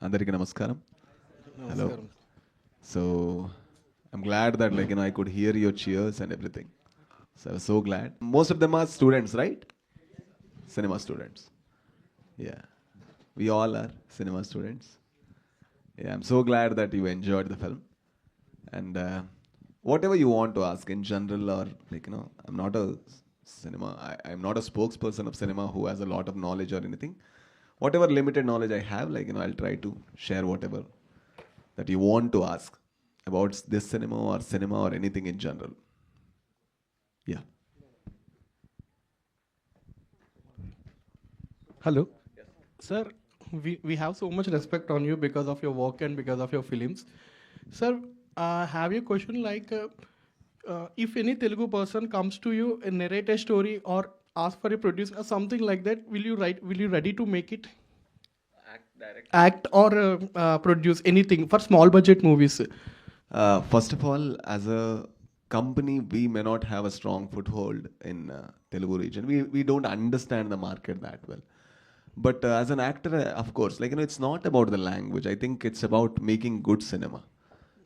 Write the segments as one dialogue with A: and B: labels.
A: Andariki namaskaram. Hello.
B: Namaskaram.
A: So I'm glad that I could hear your cheers and everything. So I was so glad. Most of them are students, right? Cinema students. Yeah. We all are cinema students. Yeah, I'm so glad that you enjoyed the film. And whatever you want to ask in general, or I'm not a I'm not a spokesperson of cinema who has a lot of knowledge or anything. Whatever limited knowledge I have, I'll try to share whatever that you want to ask about this cinema or anything in general. Yeah.
B: Hello. Sir, we have so much respect on you because of your work and because of your films. Sir, have you a question if any Telugu person comes to you and narrate a story or ask for a produce or something like that, will you ready to make it? Act or produce anything for small budget movies?
A: First of all, as a company, we may not have a strong foothold in Telugu region. We don't understand the market that well. But as an actor, of course, it's not about the language. I think it's about making good cinema.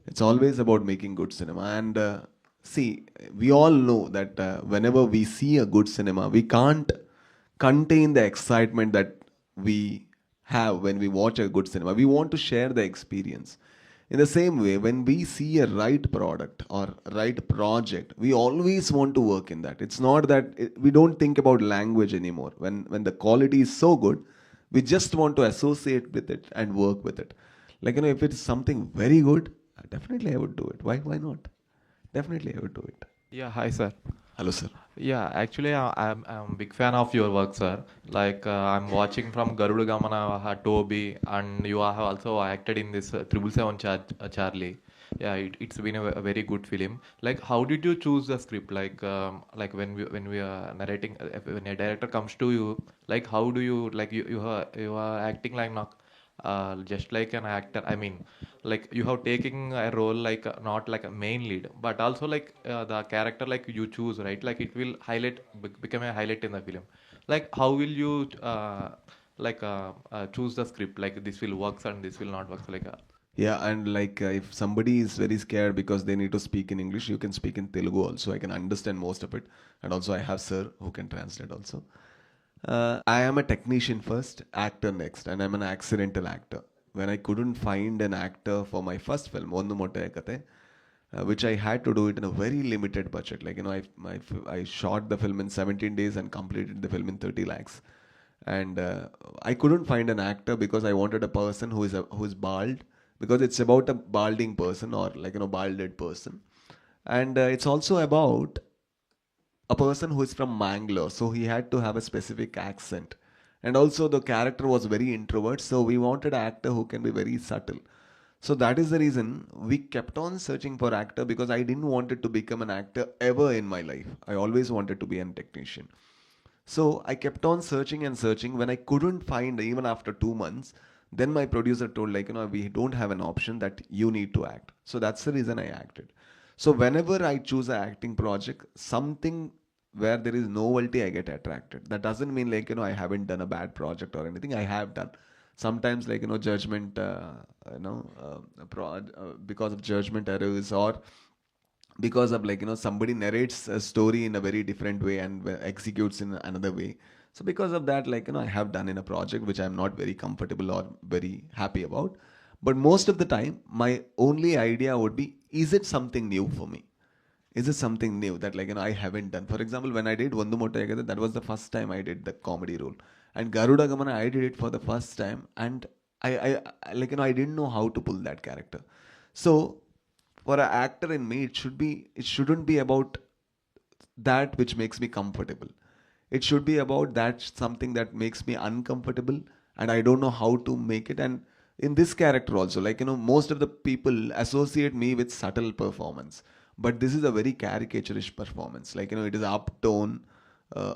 A: It's always about making good cinema. And see, we all know that whenever we see a good cinema, we can't contain the excitement that we have when we watch a good cinema. We want to share the experience. In the same way, when we see a right product or right project, we always want to work in that. It's not that we don't think about language anymore. When the quality is so good, we just want to associate with it and work with it. If it's something very good, definitely I would do it. Why not? Definitely I would do it.
C: Yeah, hi sir.
A: Hello, sir.
C: Yeah, actually I'm a big fan of your work, sir. I'm watching from Garuda Gamana, Toby, and you have also acted in this 777 Charlie. Yeah, it's been a very good film. Like, how did you choose the script? Like when we are narrating, when a director comes to you, like how do you like you are acting like not just like an actor. I mean, like you have taken a role like not like a main lead, but also like the character like you choose, right? Like it will become a highlight in the film. Like how will you choose the script? Like this will works and this will not work.
A: Yeah, and if somebody is very scared because they need to speak in English, you can speak in Telugu also. I can understand most of it. And also, I have Sir who can translate also. I am a technician first, actor next, and I'm an accidental actor. When I couldn't find an actor for my first film, Ondu Motte Kate, which I had to do it in a very limited budget. I shot the film in 17 days and completed the film in 30 lakhs. And I couldn't find an actor because I wanted a person who is bald, because it's about a balding person or balded person, and it's also about a person who is from Mangalore, so he had to have a specific accent. And also, the character was very introvert, so we wanted an actor who can be very subtle. So that is the reason we kept on searching for actor, because I didn't want it to become an actor ever in my life. I always wanted to be a technician. So I kept on searching and searching. When I couldn't find, even after 2 months, then my producer told, we don't have an option that you need to act. So that's the reason I acted. So whenever I choose an acting project, something where there is novelty, I get attracted. That doesn't mean I haven't done a bad project or anything. I have done. Sometimes judgment, because of judgment errors, or because of somebody narrates a story in a very different way and executes in another way. So because of that, I have done in a project which I'm not very comfortable or very happy about. But most of the time, my only idea would be, is it something new for me? Is it something new that I haven't done? For example, when I did Vandu Motta, that was the first time I did the comedy role. And Garuda Gamana, I did it for the first time, and I didn't know how to pull that character. So for an actor in me, it shouldn't be about that which makes me comfortable. It should be about that something that makes me uncomfortable, and I don't know how to make it. And in this character also, most of the people associate me with subtle performance, but this is a very caricaturish performance. It is uptone.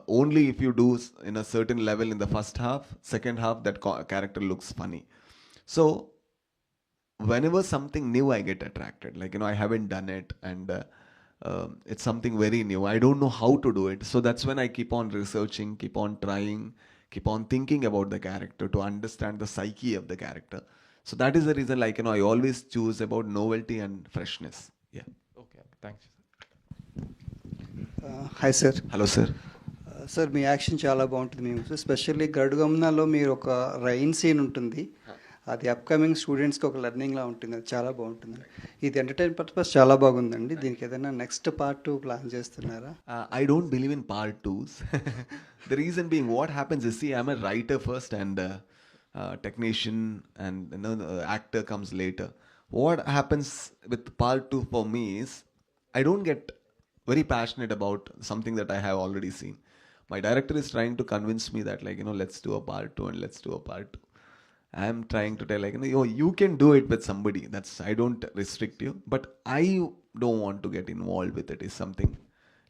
A: Only if you do in a certain level in the first half, second half, that character looks funny. So whenever something new, I get attracted. I haven't done it, and it's something very new. I don't know how to do it. So that's when I keep on researching, keep on trying, keep on thinking about the character to understand the psyche of the character. So that is the reason, like, I always choose about novelty and freshness. Yeah.
C: Okay, thanks.
D: Hi sir.
A: Hello, sir.
D: Sir మీ action చాలా బాగుంటుంది మేము especially గరుడుగమనలో మీరు ఒక rain scene ఉంటుంది, అది upcoming స్టూడెంట్స్కి ఒక లెర్నింగ్లా ఉంటుంది, అది చాలా బాగుంటుంది. ఇది ఎంటర్టైన్ పర్పస్ చాలా బాగుందండి. దీనికి ఏదైనా నెక్స్ట్ పార్ట్ ప్లాన్ చేస్తున్నారా?
A: I don't believe in part twos. The reason being, what happens is, see, I'm a writer first and technician, and the actor comes later. What happens with part two for me is, I don't get very passionate about something that I have already seen. My director is trying to convince me that, like, let's do a part two and let's do a part two. I am trying to tell, like, you can do it with somebody. I don't restrict you, but I don't want to get involved with it. Is something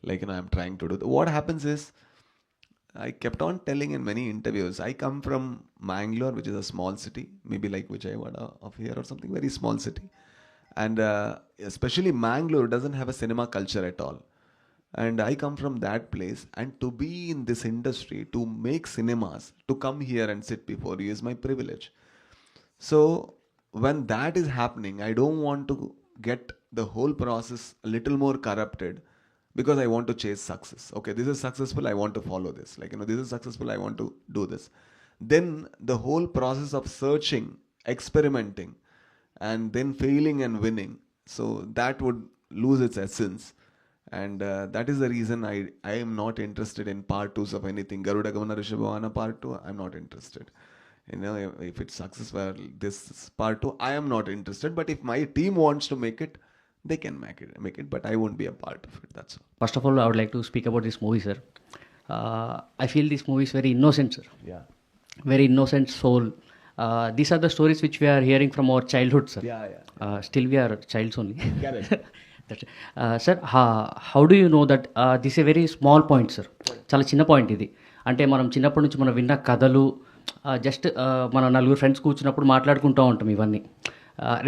A: like, I'm trying to do. What happens is, I kept on telling in many interviews, I come from Mangalore, which is a small city, maybe like Vijayawada of here or something, very small city. And especially Mangalore doesn't have a cinema culture at all. And I come from that place, and to be in this industry, to make cinemas, to come here and sit before you is my privilege. So when that is happening, I don't want to get the whole process a little more corrupted, because I want to chase success. Okay, this is successful, I want to follow this. Like, this is successful, I want to do this. Then the whole process of searching, experimenting, and then failing and winning, so that would lose its essence. And that is the reason I am not interested in part twos of anything. Garuda Gamana Rishabhavana part two, I'm not interested. If it's successful, this part two, I am not interested. But if my team wants to make it, they can make it, but I won't be a part of it. That's all.
E: First of all, I would like to speak about this movie, sir. I feel this movie is very innocent, sir.
A: Yeah.
E: Very innocent soul. These are the stories which we are hearing from our childhood, sir.
A: Yeah.
E: Still we are childs only.
A: Correct.
E: That's sir, how do you know that this is a very small point, sir? చాలా చిన్న point ఇది. అంటే మనం చిన్నప్పటి నుంచి మనం విన్న కథలు, జస్ట్ మన నలుగురు ఫ్రెండ్స్ కూర్చున్నప్పుడు మాట్లాడుకుంటూ ఉంటాం ఇవన్నీ.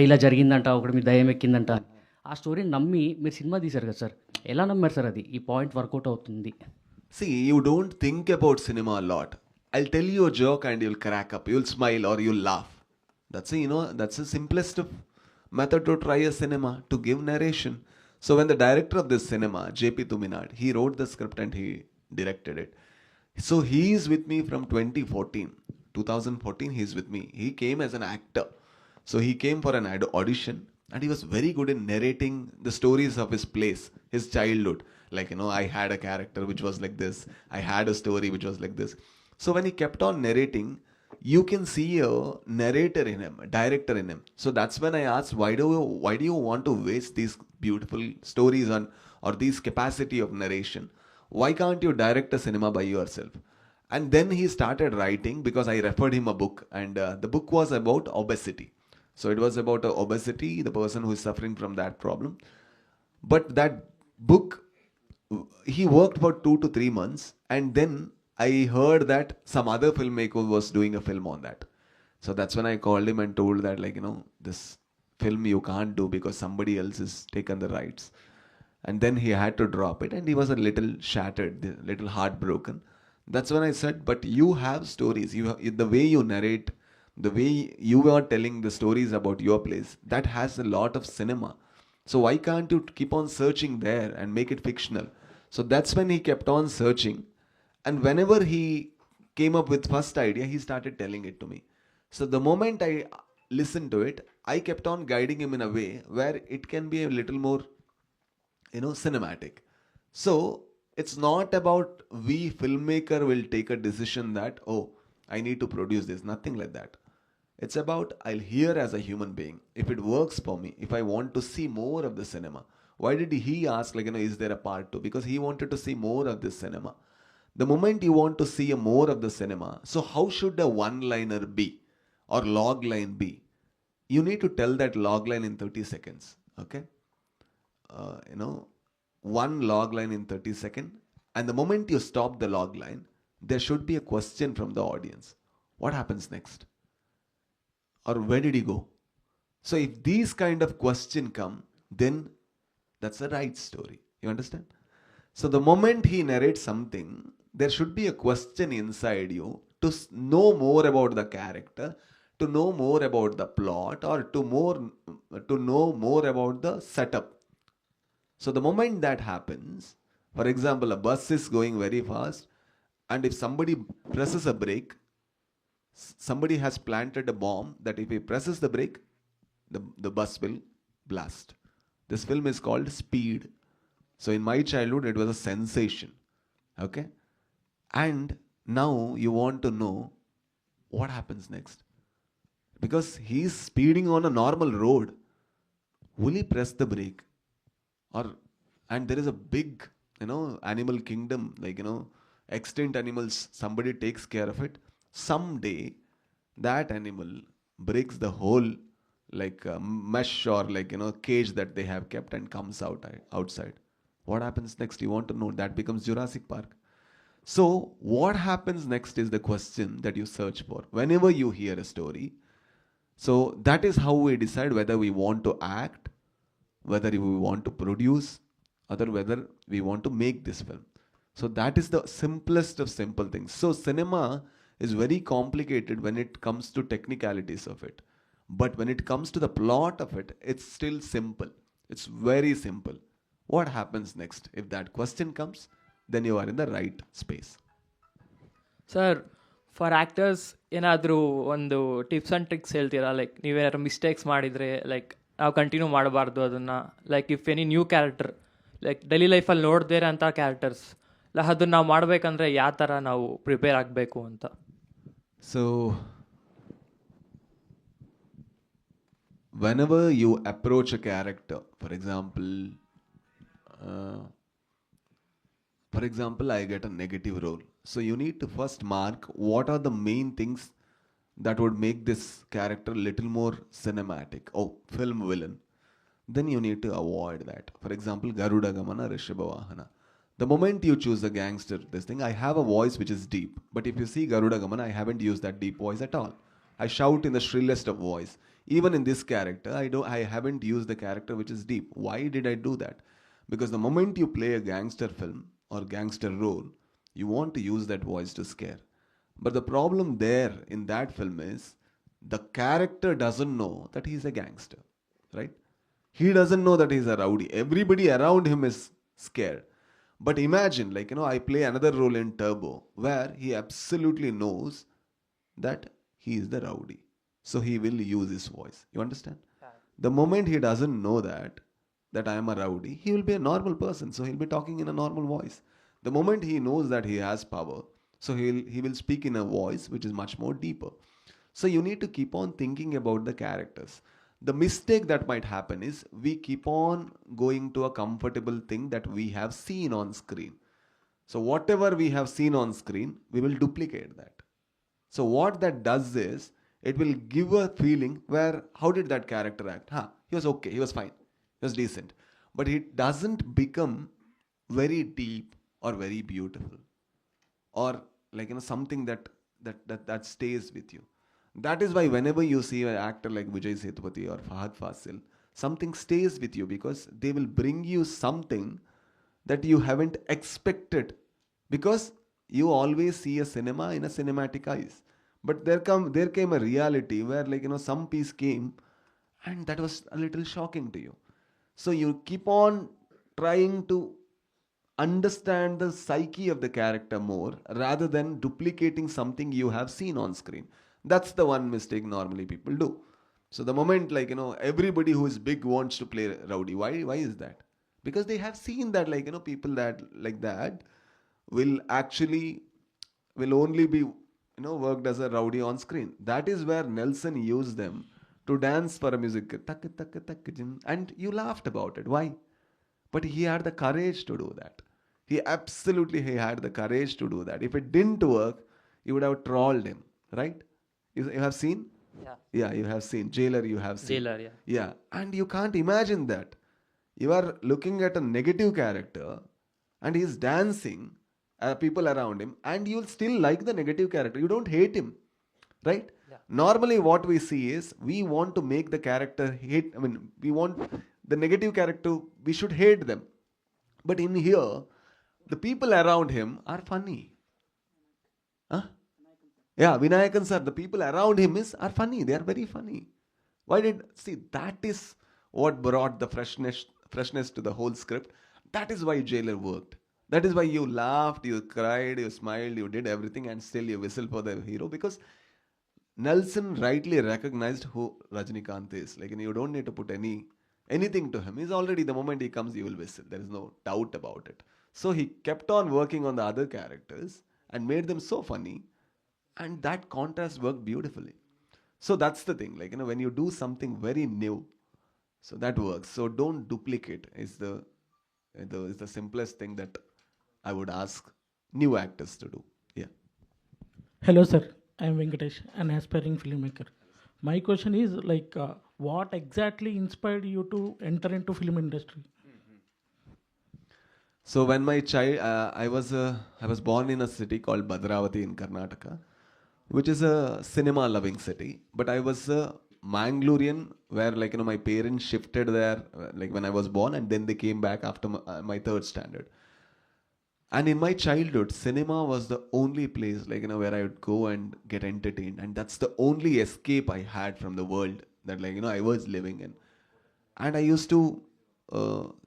E: ఇలా జరిగిందంట, ఒకటి మీ దయ్యం ఎక్కిందంట. ఆ స్టోరీని నమ్మి మీరు సినిమా తీశారు కదా సార్, ఎలా నమ్మారు సార్ అది ఈ పాయింట్ వర్కౌట్ అవుతుంది?
A: See, you don't think about cinema a lot. I'll tell you a joke and you'll crack up, you'll smile or you'll laugh. That's the simplest method to try a cinema, to give narration. So when the director of this cinema, JP Thuminad, he wrote the script and he directed it. So he is with me from 2014, he is with me. He came as an actor. So he came for an audition, and he was very good in narrating the stories of his place, his childhood. Like, I had a character which was like this, I had a story which was like this. So when he kept on narrating, you can see a narrator in him, a director in him. So that's when I asked, why do you want to waste these beautiful stories on, or these capacity of narration? Why can't you direct a cinema by yourself? And then he started writing, because I referred him a book, and the book was about obesity. So it was about obesity, the person who is suffering from that problem. But that book, he worked for 2 to 3 months, and then I heard that some other filmmaker was doing a film on that. So that's when I called him and told that, like, this film you can't do because somebody else has taken the rights. And then he had to drop it, and he was a little shattered, a little heartbroken. That's when I said, but you have stories. The way you narrate, the way you are telling the stories about your place, that has a lot of cinema. So why can't you keep on searching there and make it fictional? So that's when he kept on searching. And whenever he came up with first idea, he started telling it to me. So the moment I listened to it, I kept on guiding him in a way where it can be a little more, cinematic. So it's not about we filmmaker will take a decision that, oh, I need to produce this. Nothing like that. It's about, I'll hear as a human being. If it works for me, if I want to see more of the cinema. Why did he ask, like, is there a part 2? Because he wanted to see more of this cinema. The moment you want to see more of the cinema, so how should a one-liner be, or log line be? You need to tell that log line in 30 seconds. Okay? One log line in 30 seconds. And the moment you stop the log line, there should be a question from the audience. What happens next? Or where did he go? So if these kind of question come, then that's the right story. You understand? So the moment he narrates something, there should be a question inside you to know more about the character, to know more about the plot or to know more about the setup. So the moment that happens, for example, a bus is going very fast, and if somebody presses a brake, somebody has planted a bomb that if he presses the brake, the bus will blast. This film is called Speed. So in my childhood, it was a sensation. Okay? And now you want to know what happens next. Because he's speeding on a normal road. Will he press the brake? Or and there is a big, animal kingdom, like, extinct animals, somebody takes care of it. Someday that animal breaks the whole like mesh or like cage that they have kept and comes outside. What happens next? You want to know. That becomes Jurassic Park. So what happens next is the question that you search for whenever you hear a story. So that is how we decide whether we want to act, whether we want to produce, or whether we want to make this film. So that is the simplest of simple things. So cinema is very complicated when it comes to technicalities of it. But when it comes to the plot of it, it's still simple. It's very simple. What happens next? If that question comes, then you are in the right space.
F: Sir for actors ಏನಾದರೂ ಒಂದು tips and tricks ಹೇಳ್ತೀರಾ? Like ನೀವೇನಾದ್ರು mistakes ಮಾಡಿದರೆ like ನಾವು continue ಮಾಡಬಾರ್ದು ಅದನ್ನು. Like if any new character like daily ಲೈಫಲ್ಲಿ ನೋಡ್ದೇ ಅಂತ ಕ್ಯಾರೆಕ್ಟರ್ಸ್ ಅದನ್ನು ನಾವು ಮಾಡಬೇಕಂದ್ರೆ ಯಾವ ಥರ ನಾವು ಪ್ರಿಪೇರ್ ಆಗಬೇಕು ಅಂತ.
A: So whenever you approach a character, for example, I get a negative role. So you need to first mark what are the main things that would make this character little more cinematic. Oh, film villain. Then you need to avoid that. For example, Garuda Gamana, Rishabha Vahana. The moment you choose a gangster, this thing, I have a voice which is deep. But if you see Garuda Gamana, I haven't used that deep voice at all. I shout in the shrillest of voice. Even in this character, I haven't used the character which is deep. Why did I do that? Because the moment you play a gangster film or gangster role, you want to use that voice to scare. But the problem there in that film is the character doesn't know that he's a gangster, right? He doesn't know that he's a rowdy. Everybody around him is scared. But imagine, like, I play another role in Turbo where he absolutely knows that he is the rowdy. So he will use his voice. You understand? The moment he doesn't know that I am a rowdy, he will be a normal person. So he'll be talking in a normal voice. The moment he knows that he has power, so he will speak in a voice which is much more deeper. So you need to keep on thinking about the characters. The mistake that might happen is we keep on going to a comfortable thing that we have seen on screen. So whatever we have seen on screen, we will duplicate that. So what that does is, it will give a feeling where, how did that character act? He was okay, he was fine, he was decent. But it doesn't become very deep or very beautiful. Or like, something that stays with you. That is why whenever you see an actor like Vijay Sethupathi or Fahad Fasil, something stays with you because they will bring you something that you haven't expected. Because you always see a cinema in a cinematic eyes. But there came a reality where, like, some piece came and that was a little shocking to you. So you keep on trying to understand the psyche of the character more rather than duplicating something you have seen on screen. That's the one mistake normally people do. So the moment, like, everybody who is big wants to play rowdy. Why is that? Because they have seen that, like, people that like that will only be, worked as a rowdy on screen. That is where Nelson used them to dance for a music. And you laughed about it. Why? But he had the courage to do that. He had the courage to do that. If it didn't work, you would have trolled him, right? You have seen? Yeah, you have seen. Jailer, you have seen.
F: Jailer, yeah.
A: Yeah, and you can't imagine that. You are looking at a negative character and he's dancing, people around him, and you'll still like the negative character. You don't hate him, right?
F: Yeah.
A: Normally what we see is we want to make the character hate. We want the negative character, we should hate them. But in here, the people around him are funny. Yeah, Vinayakan sir, the people around him are funny. They are very funny. Why did see that is what brought the freshness to the whole script. That is why Jailer worked. That is why you laughed, you cried, you smiled, you did everything, and still you whistle for the hero because Nelson rightly recognized who Rajnikant is. Like, you don't need to put anything to him. He's already the moment he comes, you will whistle. There is no doubt about it. So he kept on working on the other characters and made them so funny, and that contrast worked beautifully. So that's the thing. Like, when you do something very new, so that works. So don't duplicate. Is the simplest thing that I would ask new actors to do. Yeah.
G: Hello, sir. I am Venkatesh, an aspiring filmmaker. My question is like, what exactly inspired you to enter into film industry?
A: So when I was born in a city called Bhadravati in Karnataka, which is a cinema-loving city. But I was a Mangalorean, where my parents shifted there like when I was born, and then they came back after my third standard. And in my childhood, cinema was the only place where I would go and get entertained, and that's the only escape I had from the world that I was living in. And I used to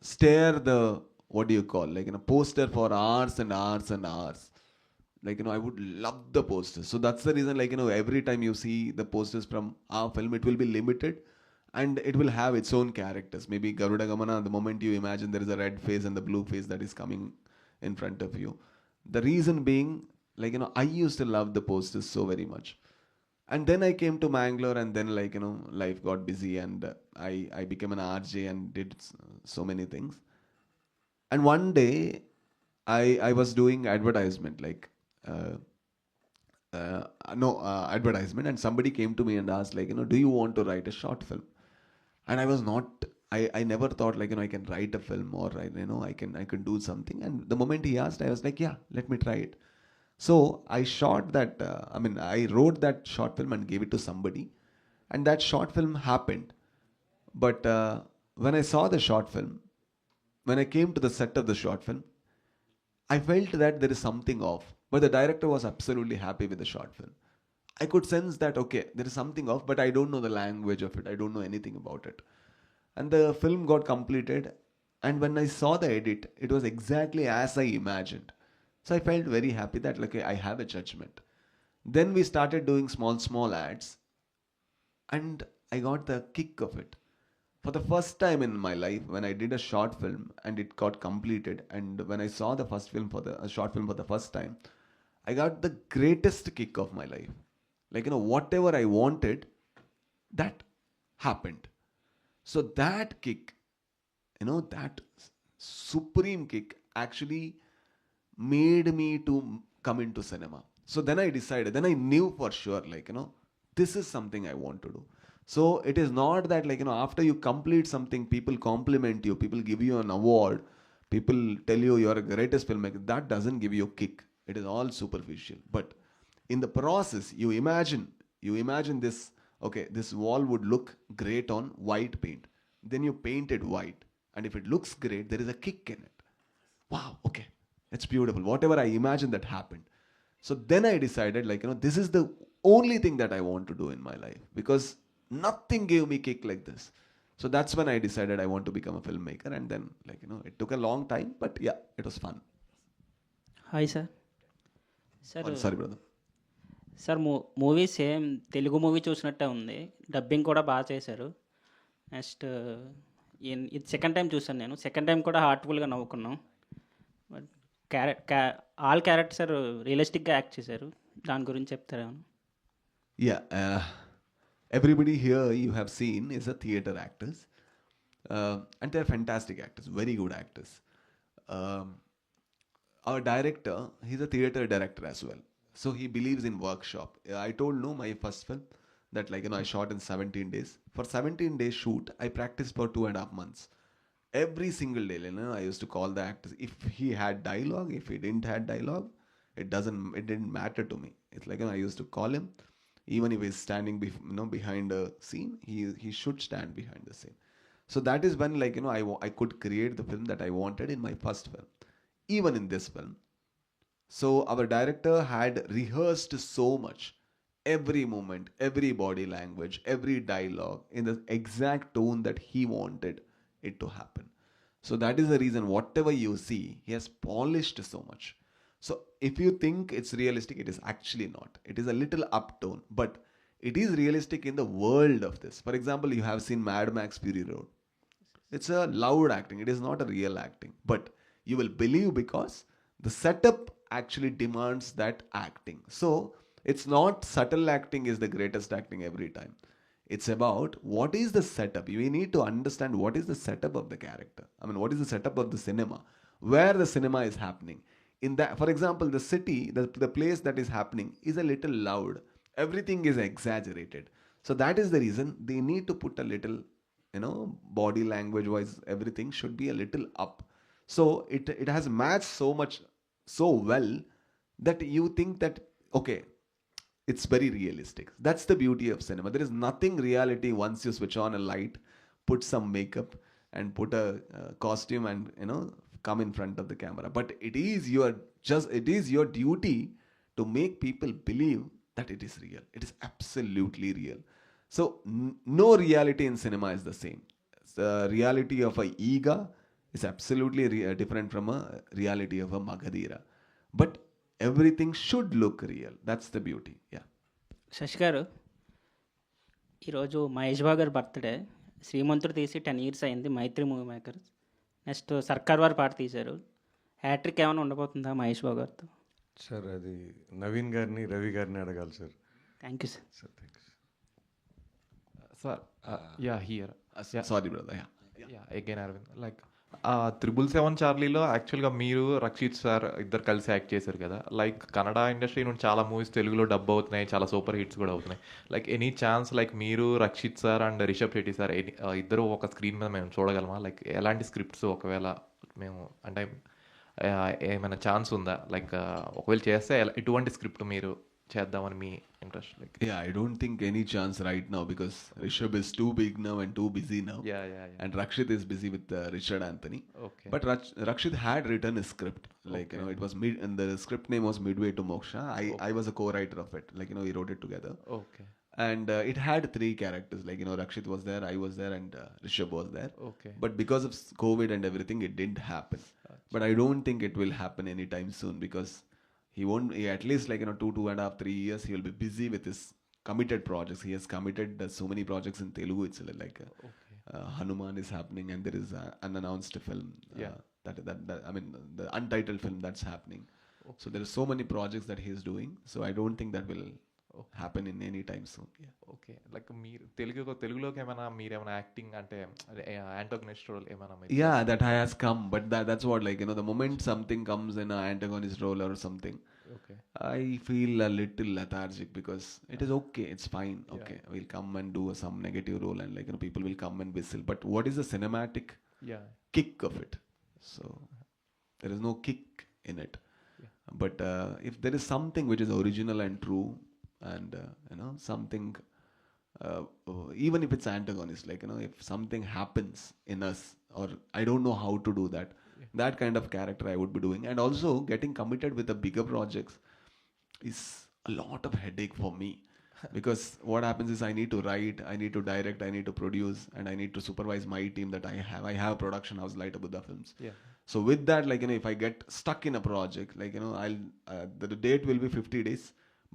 A: stare the what do you call poster for hours and hours and hours. I would love the posters. So that's the reason every time you see the posters from our film, it will be limited, and it will have its own characters. Maybe Garuda Gamana, the moment you imagine there is a red face and the blue face that is coming in front of you. The reason being, I used to love the posters so very much. And then I came to Mangalore, and then life got busy, and I became an RJ and did so many things. And one day, I was doing advertisement, uh, no advertisement, and somebody came to me and asked, do you want to write a short film? And I was not. I never thought I can write a film, or I can do something. And the moment he asked, I was like, yeah, let me try it. So I shot that. I wrote that short film and gave it to somebody, and that short film happened. But when I saw the short film, when I came to the set of the short film, I felt that there is something off. But the director was absolutely happy with the short film. I could sense that, okay, there is something off, but I don't know the language of it. I don't know anything about it. And the film got completed. And when I saw the edit, it was exactly as I imagined. So I felt very happy that, I have a judgment. Then we started doing small ads. And I got the kick of it. For the first time in my life, when I did a short film and it got completed, and when I saw the first film for the short film for the first time, I got the greatest kick of my life. Whatever I wanted, that happened. So that kick, that supreme kick actually made me to come into cinema. So then I decided, then I knew for sure, this is something I want to do. So it is not that after you complete something, people compliment you, people give you an award, people tell you you're a greatest filmmaker. That doesn't give you a kick. It is all superficial. But in the process, you imagine this, okay, this wall would look great on white paint. Then you paint it white. And if it looks great, there is a kick in it. Wow, okay, it's beautiful. Whatever I imagined that happened. So then I decided, this is the only thing that I want to do in my life, because nothing gave me kick like this. So that's when I decided I want to become a filmmaker. And then, it took a long time, but yeah, it was fun.
H: Hi sir. Sir
A: Oh, sorry, brother.
H: Sir movie same Telugu movie చూసినట్టే ఉంది, dubbing కూడా బాగా చేశారు. Next ఇది second time చూసాను నేను. Second time కూడా హార్ట్ఫుల్గా నవ్వుకున్నాం. బట్ ఆల్ క్యారెక్టర్స్ రియలిస్టిక్గా యాక్ట్ చేశారు. దాని గురించి చెప్తారా?
A: Yeah, everybody here you have seen is a theater actors, and they're fantastic actors, very good actors. Um, our director, he's a theater director as well, so he believes in workshop. I told no my first film that I shot in 17 days. For 17 days shoot, I practiced for 2.5 months. Every single day, I used to call the actors. If he had dialogue, if he didn't had dialogue, it didn't matter to me. It's I used to call him. Even if he's standing behind a scene, he should stand behind the scene. So that is when I could create the film that I wanted in my first film. Even in this film, so our director had rehearsed so much. every moment, every body language, every dialogue in the exact tone that he wanted it to happen. So that is the reason whatever you see, he has polished so much. So if you think it's realistic, it is actually not. It is a little uptone, but it is realistic in the world of this. For example, you have seen Mad Max Fury Road. It's a loud acting. It is not a real acting. But you will believe because the setup actually demands that acting. So it's not subtle acting is the greatest acting every time. It's about what is the setup. We need to understand what is the setup of the character. I mean, what is the setup of the cinema? Where the cinema is happening. In that, for example, the city, the place that is happening is a little loud. Everything is exaggerated. So that is the reason they need to put a little, body language wise, everything should be a little up. So it has matched so much so well that you think that okay, it's very realistic. That's the beauty of cinema. There is nothing reality once you switch on a light, put some makeup, and put a costume, and come in front of the camera. But it is your duty to make people believe that it is real. It is absolutely real. So no reality in cinema is the same. The reality of a Ega is absolutely different from a reality of a Magadira. But everything should look real. That's the beauty. Yeah.
H: Shashi గారు, ఈరోజు మహేష్ బాబు గారి birthday. శ్రీమంతుడు తీసి 10 years అయింది. మైత్రి movie makers. Next సర్కార్ వారి పాట తీశారు. Hat trick ఏమైనా ఉండబోతుందా మహేష్ బాబు గారితో?
I: సార్ అది నవీన్ గారిని, రవి గారిని అడగాలి sir.
H: Thank you sir.
I: Sir thanks.
C: Sir, yeah, here. Yeah.
A: Sorry, brother.
C: Yeah, again, Arvind. Like, 777 చార్లీలో యాక్చువల్గా మీరు రక్షిత్ సార్ ఇద్దరు కలిసి యాక్ట్ చేశారు కదా. లైక్ కన్నడ ఇండస్ట్రీ నుండి చాలా మూవీస్ తెలుగులో డబ్ అవుతున్నాయి, చాలా సూపర్ హిట్స్ కూడా అవుతున్నాయి. లైక్ ఎనీ ఛాన్స్ లైక్ మీరు Rakshit sir and Rishab Shetty sir ఇద్దరు ఒక స్క్రీన్ మీద మేము చూడగలమా? లైక్ ఎలాంటి స్క్రిప్ట్స్ ఒకవేళ మేము అంటే ఏమైనా ఛాన్స్ ఉందా? లైక్ ఒకవేళ చేస్తే ఎటువంటి స్క్రిప్ట్ మీరు చేద్దామని మీ interest? Like
A: I don't think any chance right now because Rishabh is too big now and too busy now.
C: Yeah.
A: And Rakshit is busy with Richard Anthony.
C: Okay.
A: But Rakshit had written a script. Like, it was and the script name was Midway to Moksha. I was a co-writer of it. Like, we wrote it together.
C: Okay.
A: And it had 3 characters. Like, Rakshit was there, I was there, and Rishabh was there.
C: Okay.
A: But because of COVID and everything, it didn't happen. But I don't think it will happen anytime soon because he won't, at least like 2.5, 3 years he will be busy with his committed projects. He has committed so many projects in Telugu. It's like Hanuman is happening, and there is an unannounced film. That I mean the untitled film that's happening. So there are so many projects that he is doing. So I don't think that will happen in any time soon.
C: Okay. Like మీరు తెలుగులోకి మీరేమైనా acting అంటే antagonist role ఏమైనా?
A: Yeah, that has come, but that's what, like, the moment something comes in an antagonist role or something,
C: Okay.
A: I feel a little lethargic because it is okay, it's fine. Okay, we'll come and do some negative role, and like, people will come and whistle. But what is the cinematic
C: Yeah.
A: kick of it? So there is no kick in it. But if there is something which is original and true, and something, even if it's antagonist, like, if something happens in us, or I don't know how to do that, that kind of character I would be doing. And also getting committed with the bigger projects is a lot of headache for me because what happens is I need to write, I need to direct, I need to produce, and I need to supervise my team that I have a production house, Light Buddha Films.
C: Yeah.
A: So with that, like, if I get stuck in a project, like, I'll the date will be 50 days,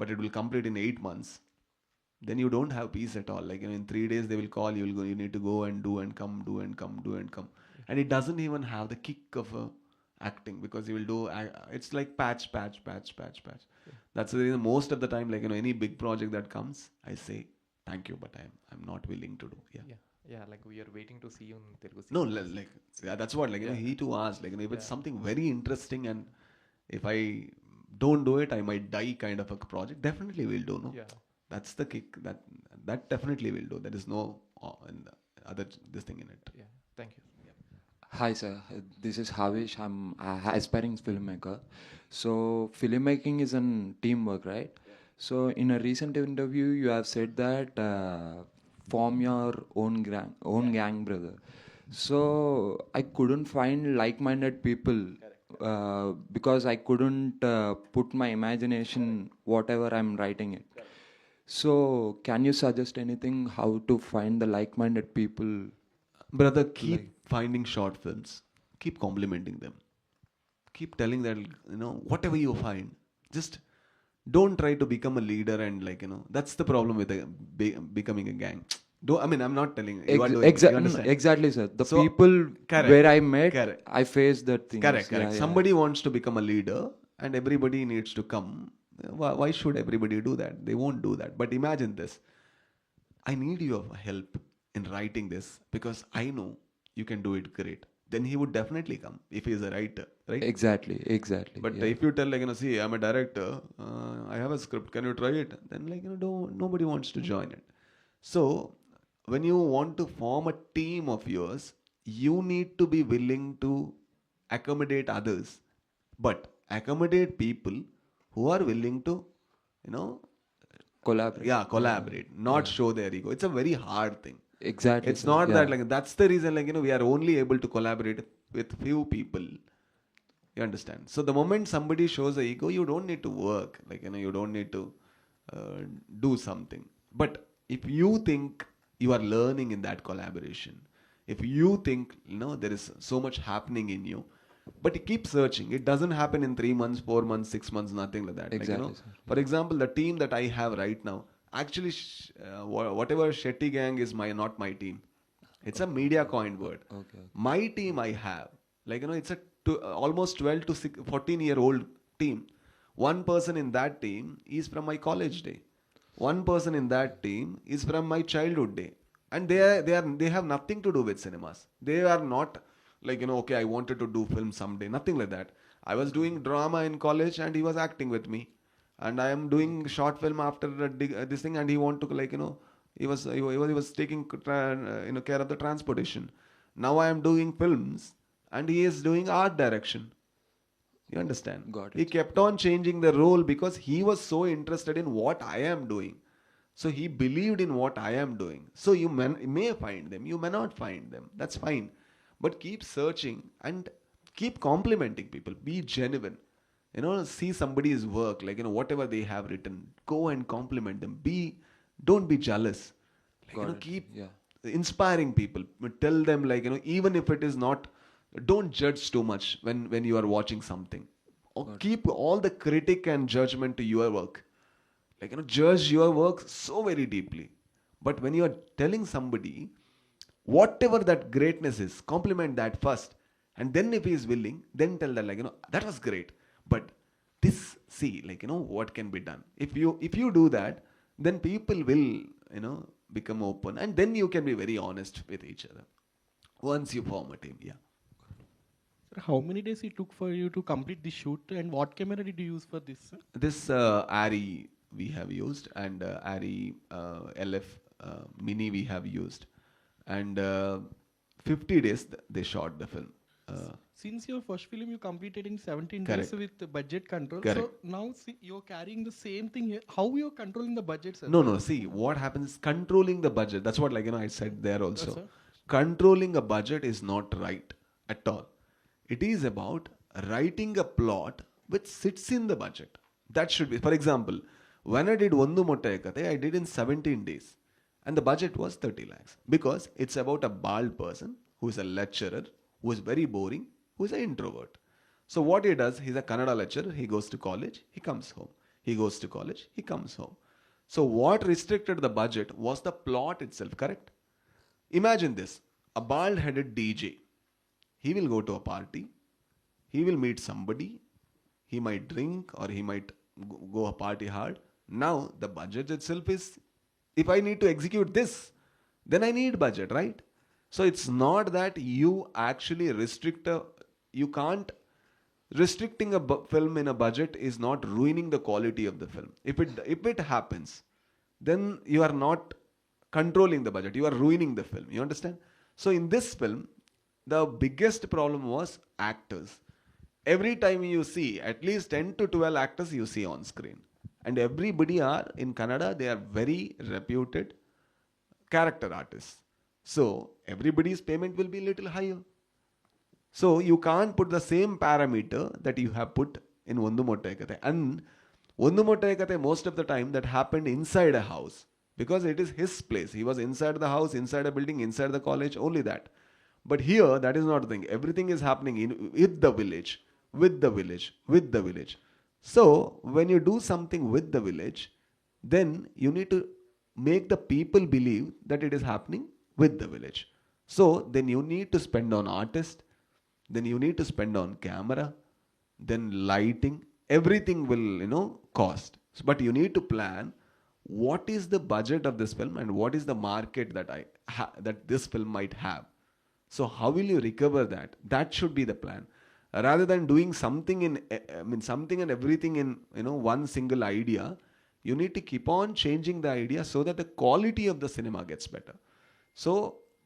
A: but it will complete in 8 months. Then you don't have peace at all. Like, in 3 days they will call, you will go, you need to go and do and come, do and come, do and come. And it doesn't even have the kick of acting because you will do, it's like patch. That's the reason most of the time, like, any big project that comes, I say, thank you, but I'm not willing to do.
C: Yeah, like we are waiting to see you in Telugu.
A: No, like, that's what, like, he too asked, like, if it's something very interesting and if I don't do it, I might die kind of a project, definitely we'll do, no?
C: Yeah.
A: That's the kick. That definitely will do. There is no other this thing in it.
C: Yeah, thank you.
J: Hi sir, this is Havish. I'm an aspiring filmmaker. So filmmaking is an teamwork, right? So in a recent interview, you have said that form your own gang, brother. So I couldn't find like-minded people because I couldn't put my imagination whatever I'm writing it. So, can you suggest anything how to find the like-minded people?
A: Brother, keep finding short films. Keep complimenting them. Keep telling that, whatever you find, just don't try to become a leader and that's the problem with becoming a gang. I'm not telling you are doing it, you understand?
J: Exactly, sir. The
A: So,
J: people
A: correct,
J: where I met,
A: correct.
J: I faced that thing.
A: Correct. Somebody wants to become a leader and everybody needs to come. Why should everybody do that? They won't do that. But imagine this. I need your help in writing this because I know you can do it great. Then he would definitely come if he is a writer, right?
J: Exactly.
A: But
J: yeah.
A: if you tell see, I'm a director, I have a script, can you try it? Then nobody wants to join it. So when you want to form a team of yours, you need to be willing to accommodate others, but accommodate people who are willing to, collaborate, not show their ego. It's a very hard thing.
J: Exactly.
A: It's
J: sir.
A: not
J: Yeah.
A: that that's the reason we are only able to collaborate with few people. You understand? So the moment somebody shows a ego, you don't need to work. You don't need to do something. But if you think you are learning in that collaboration, if you think there is so much happening in you, but you keep searching. It doesn't happen in 3 months, 4 months, 6 months, nothing like that.
J: Exactly, sir.
A: For example, the team that I have right now, actually, whatever Shetty gang is not my team. It's a media coined word.
J: Okay.
A: My team I have, it's a almost 12 to 14-year-old team. One person in that team is from my college day. One person in that team is from my childhood day. And they have nothing to do with cinemas. They are not okay, I wanted to do film someday. Nothing like that. I was doing drama in college and he was acting with me. And I am doing short film after this thing, and he want to he was taking care of the transportation. Now I am doing films and he is doing art direction. You understand?
J: Got it.
A: He kept on changing the role because he was so interested in what I am doing. So he believed in what I am doing. So you may find them, you may not find them. That's fine. But keep searching and keep complimenting people. Be genuine. See somebody's work, whatever they have written, go and compliment them. Don't be jealous. Keep inspiring people. Tell them, even if it is not, don't judge too much when you are watching something. Or keep all the critic and judgment to your work. Judge your work so very deeply. But when you are telling somebody, whatever that greatness is, compliment that first. And then if he is willing, then tell that, that was great. But this, see, what can be done. If you do that, then people will, become open. And then you can be very honest with each other. Once you form a team, yeah.
B: Sir, how many days it took for you to complete the shoot, and what camera did you use for this, sir?
A: This ARRI we have used, and ARRI LF Mini we have used. And 50 days they shot the film.
B: Since your first film you completed in 17
A: Correct.
B: days with the budget control,
A: Correct.
B: so now see, you're carrying the same thing here. How you're controlling the budget, sir?
A: No. See, what happens is controlling the budget. That's what I said there also.
B: Yes, sir.
A: Controlling a budget is not right at all. It is about writing a plot which sits in the budget. That should be. For example, when I did Ondu Mottaya Kathe, I did in 17 days. And the budget was 30 lakhs. Because it's about a bald person who is a lecturer, who is very boring, who is an introvert. So what he does, he's a Kannada lecturer, he goes to college, he comes home. He goes to college, he comes home. So what restricted the budget was the plot itself, correct? Imagine this, a bald-headed DJ. He will go to a party, he will meet somebody, he might drink or he might go a party hard. Now the budget itself is, if I need to execute this, then I need budget, right? So it's not that you actually you can't, restricting a film in a budget is not ruining the quality of the film. If it happens, then you are not controlling the budget, you are ruining the film. You understand? So in this film, the biggest problem was actors. Every time you see at least 10 to 12 actors you see on screen. And everybody are, in Kannada, they are very reputed character artists. So everybody's payment will be a little higher. So you can't put the same parameter that you have put in Ondu Mottaya Kathe. And ಒಂದು ಮೊಟ್ಟೆ ಕತೆ most of the time that happened inside a house because it is his place. He was inside the house, inside a building, inside the college, only that. But here, that is not the thing. Everything is happening with the village, with the village, with the village. So, when you do something with the village, then you need to make the people believe that it is happening with the village. So, then you need to spend on artist, then you need to spend on camera, then lighting, everything will, cost. But you need to plan what is the budget of this film and what is the market that this film might have. So how will you recover that? That should be the plan. Rather than doing something something and everything in, one single idea, you need to keep on changing the idea so that the quality of the cinema gets better. So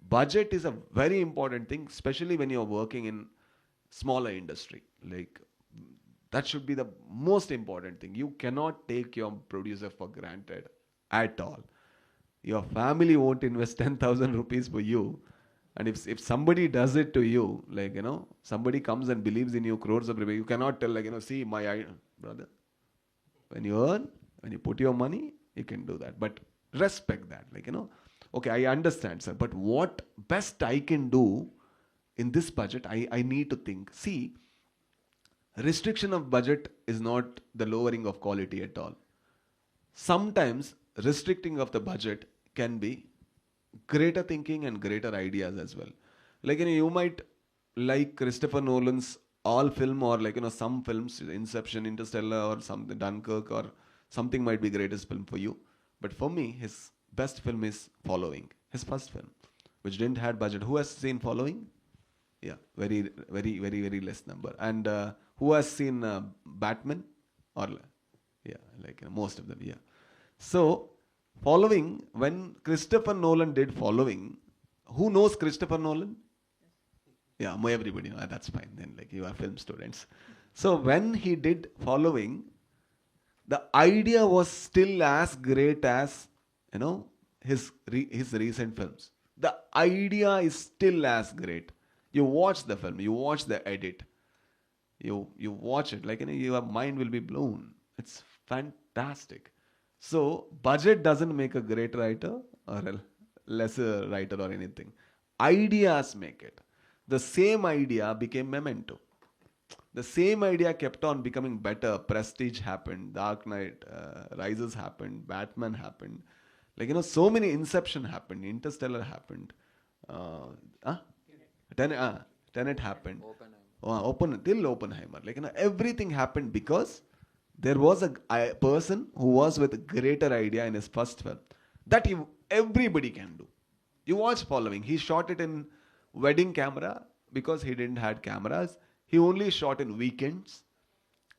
A: budget is a very important thing, especially when you're working in smaller industry. Like, that should be the most important thing. You cannot take your producer for granted at all. Your family won't invest 10,000 rupees for you. And if somebody does it to you, like, somebody comes and believes in you crores of rupees, you cannot tell, like, see, brother, when you earn, when you put your money, you can do that. But respect that. Like, okay, I understand, sir, but what best I can do in this budget, I need to think. See, restriction of budget is not the lowering of quality at all. Sometimes restricting of the budget can be greater thinking and greater ideas as well. Like, you might like Christopher Nolan's all film, or like, some films, Inception, Interstellar, or something, Dunkirk, or something might be greatest film for you. But for me, his best film is Following, his first film, which didn't have budget. Who has seen Following? Yeah, very, very, very, very less number. And who has seen Batman? Or yeah, like, most of them. Yeah. So Following, when Christopher Nolan did Following, who knows Christopher Nolan? Yeah, everybody knows. That's fine. Then, like, you are film students. So when he did Following, the idea was still as great as, his recent films. The idea is still as great. You watch the film, you watch the edit, you watch it, like, your mind will be blown. It's fantastic. So budget doesn't make a great writer or a lesser writer or anything. Ideas make it. The same idea became Memento. The same idea kept on becoming better. Prestige happened, Dark Knight Rises happened, Batman happened. Like, so many, Inception happened, Interstellar happened, Tenet happened, Oppenheimer. Like, everything happened because there was a person who was with a greater idea in his first film that everybody can do. You watch Following. He shot it in wedding camera because he didn't have cameras. He only shot in weekends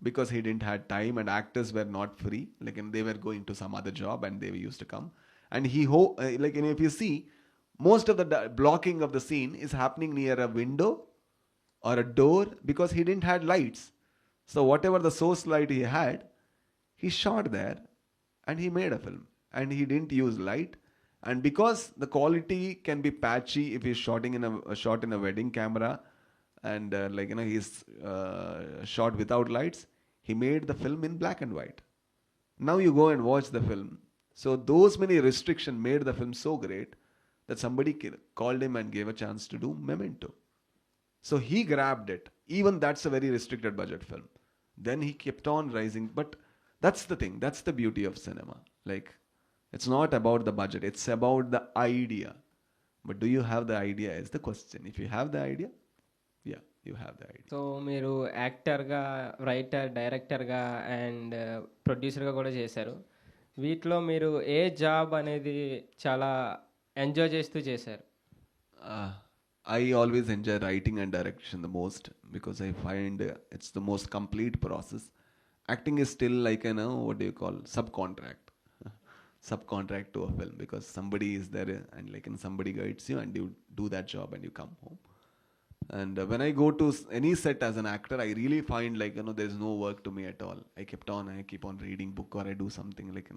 A: because he didn't have time, and actors were not free. Like, and they were going to some other job and they used to come. And if you see, most of the blocking of the scene is happening near a window or a door because he didn't have lights. So whatever the source light he had, he shot there and he made a film. And he didn't use light. And because the quality can be patchy if he's shot in a wedding camera, and he's shot without lights, he made the film in black and white. Now you go and watch the film. So those many restrictions made the film so great that somebody called him and gave a chance to do Memento. So he grabbed it. Even that's a very restricted budget film. Then he kept on rising. But that's the thing. That's the beauty of cinema. Like, it's not about the budget. It's about the idea. But do you have the idea is the question. If you have the idea, yeah, you have the idea.
K: So మీరు యాక్టర్గా, writer, డైరెక్టర్గా and ప్రొడ్యూసర్గా కూడా చేశారు. వీటిలో మీరు ఏ job అనేది చాలా ఎంజాయ్ చేస్తూ చేశారు?
A: I always enjoy writing and direction the most because I find it's the most complete process. Acting is still like, what do you call, subcontract to a film, because somebody is there and like, somebody guides you and you do that job and you come home. And when I go to any set as an actor, I really find like, there's no work to me at all. I keep on reading book, or I do something like,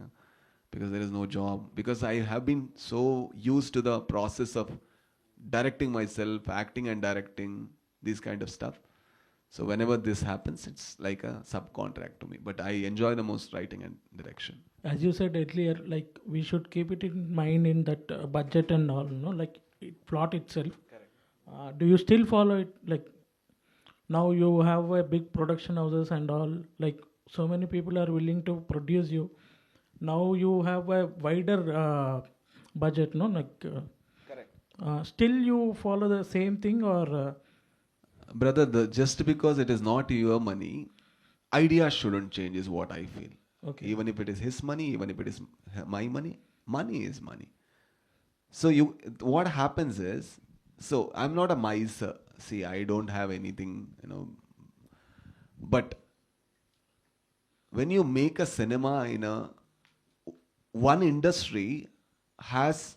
A: because there is no job. Because I have been so used to the process of directing myself, acting and directing, these kind of stuff. So whenever this happens, it's like a subcontract to me. But I enjoy the most writing and direction.
G: As you said earlier, like we should keep it in mind in that budget and all, like plot itself. Correct. Do you still follow it? Like now you have a big production houses and all, like so many people are willing to produce you. Now you have a wider budget, no? Like, correct. Still you follow the same thing or?
A: Brother, just because it is not your money, ideas shouldn't change is what I feel.
G: Okay.
A: Even if it is his money, even if it is my money, money is money. So what happens is, so I'm not a miser. See, I don't have anything, but when you make a cinema in one industry has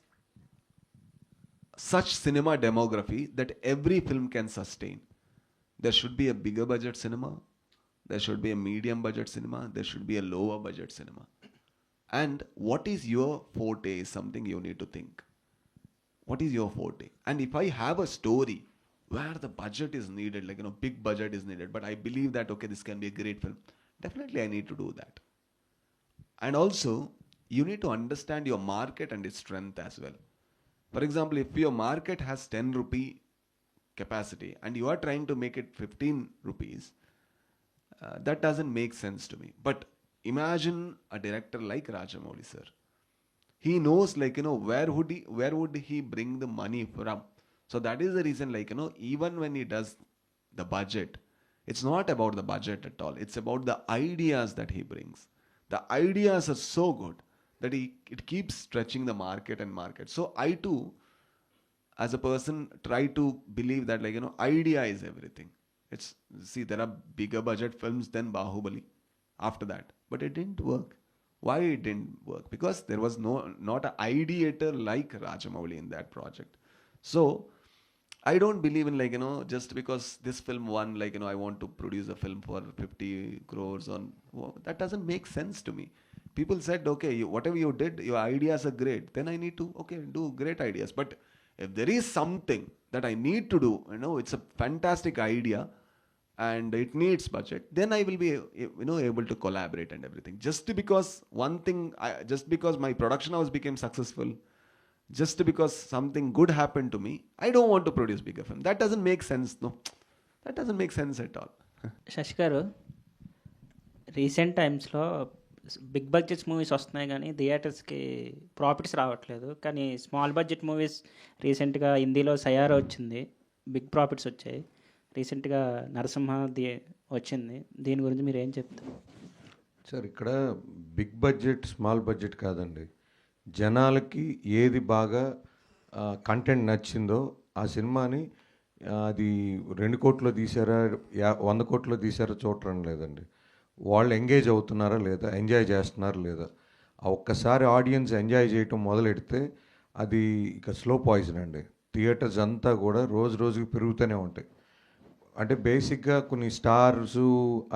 A: such cinema demography that every film can sustain. There should be a bigger budget cinema. There should be a medium budget cinema. There should be a lower budget cinema. And what is your forte is something you need to think. What is your forte? And if I have a story where the budget is needed, like, big budget is needed, but I believe that, okay, this can be a great film, definitely I need to do that. And also, you need to understand your market and its strength as well. For example, if your market has 10 rupee capacity and you are trying to make it 15 rupees, that doesn't make sense to me. But imagine a director like Rajamouli sir. He knows, like, where would he bring the money from? So that is the reason, like, even when he does the budget, it's not about the budget at all. It's about the ideas that he brings. The ideas are so good that it keeps stretching the market and market. So I too, as a person, try to believe that, like, idea is everything. See, there are bigger budget films than Bahubali after that, but it didn't work. Why it didn't work? Because there was not an ideator like Rajamouli in that project. So I don't believe in, like, just because this film won, like, I want to produce a film for 50 crores that doesn't make sense to me. People said, okay, whatever you did, your ideas are great. Then I need to, okay, do great ideas. But if there is something that I need to do, it's a fantastic idea and it needs budget, then I will be, able to collaborate and everything. Just because just because my production house became successful, just because something good happened to me, I don't want to produce bigger film. That doesn't make sense, no. That doesn't make sense at all.
H: Shashi గారు, recent టైమ్స్లో big budgets movies వస్తున్నాయి కానీ థియేటర్స్కి profits రావట్లేదు. కానీ small budget movies రీసెంట్గా హిందీలో సయారా వచ్చింది, బిగ్ ప్రాఫిట్స్ వచ్చాయి. రీసెంట్గా నరసింహ వచ్చింది. దీని గురించి మీరు ఏం చెప్తారు?
I: సార్, ఇక్కడ బిగ్ బడ్జెట్ స్మాల్ బడ్జెట్ కాదండి. జనాలకి ఏది బాగా కంటెంట్ నచ్చిందో ఆ సినిమాని అది 2 కోట్లో తీసారా 100 కోట్లో తీసారా చూడటం లేదండి. వాళ్ళు ఎంగేజ్ అవుతున్నారా లేదా, ఎంజాయ్ చేస్తున్నారా లేదా. ఆ ఒక్కసారి ఆడియన్స్ ఎంజాయ్ చేయటం మొదలెడితే అది ఇక స్లో పాయిజన్ అండి. థియేటర్స్ అంతా కూడా రోజు రోజుకి పెరుగుతూనే ఉంటాయి. అంటే బేసిక్గా కొన్ని స్టార్స్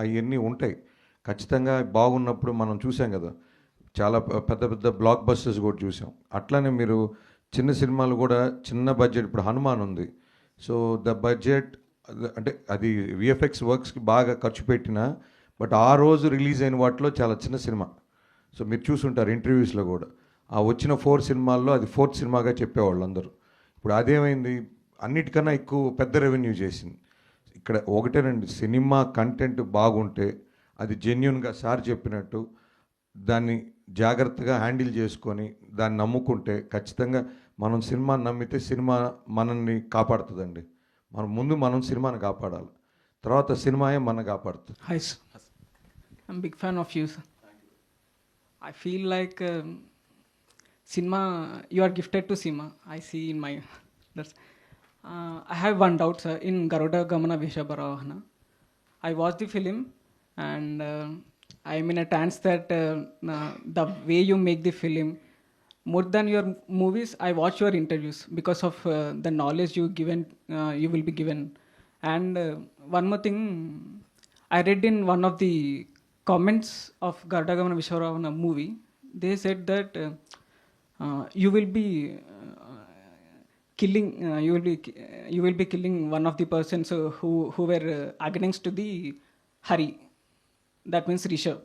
I: అవన్నీ ఉంటాయి ఖచ్చితంగా. బాగున్నప్పుడు మనం చూసాం కదా, చాలా పెద్ద పెద్ద బ్లాక్ బస్టర్స్ కూడా చూసాం. అట్లానే మీరు చిన్న సినిమాలు కూడా చిన్న బడ్జెట్, ఇప్పుడు హనుమాన్ ఉంది. సో ద బడ్జెట్ అంటే అది విఎఫ్ఎక్స్ వర్క్స్కి బాగా ఖర్చు పెట్టినా, బట్ ఆ రోజు రిలీజ్ అయిన వాటిలో చాలా చిన్న సినిమా. సో మీరు చూసుంటారు ఇంటర్వ్యూస్లో కూడా, ఆ వచ్చిన 4 సినిమాల్లో అది 4th సినిమాగా చెప్పేవాళ్ళు అందరూ. ఇప్పుడు అదేమైంది, అన్నిటికన్నా ఎక్కువ పెద్ద రెవెన్యూ చేసింది. ఇక్కడ ఒకటేనండి, సినిమా కంటెంట్ బాగుంటే అది జెన్యున్గా సార్ చెప్పినట్టు దాన్ని జాగ్రత్తగా హ్యాండిల్ చేసుకొని దాన్ని నమ్ముకుంటే ఖచ్చితంగా మనం సినిమాని నమ్మితే సినిమా మనల్ని కాపాడుతుందండి. మనం సినిమాని కాపాడాలి, తర్వాత సినిమాయే మన కాపాడుతుంది.
L: Hi, sir. I'm a big fan of you, sir. I feel like cinema, you are gifted to cinema. I see in my... I have one doubt, sir. In Garuda Gamana Vishabaravahana, I watched the film and I am in a trance that the way you make the film, more than your movies, I watch your interviews because of the knowledge you will be given. And one more thing, I read in one of the comments of Garuda Gamana Vishabaravahana movie, they said that you will be killing. You will be killing one of the persons who were against to the Hari. That means Rishabh.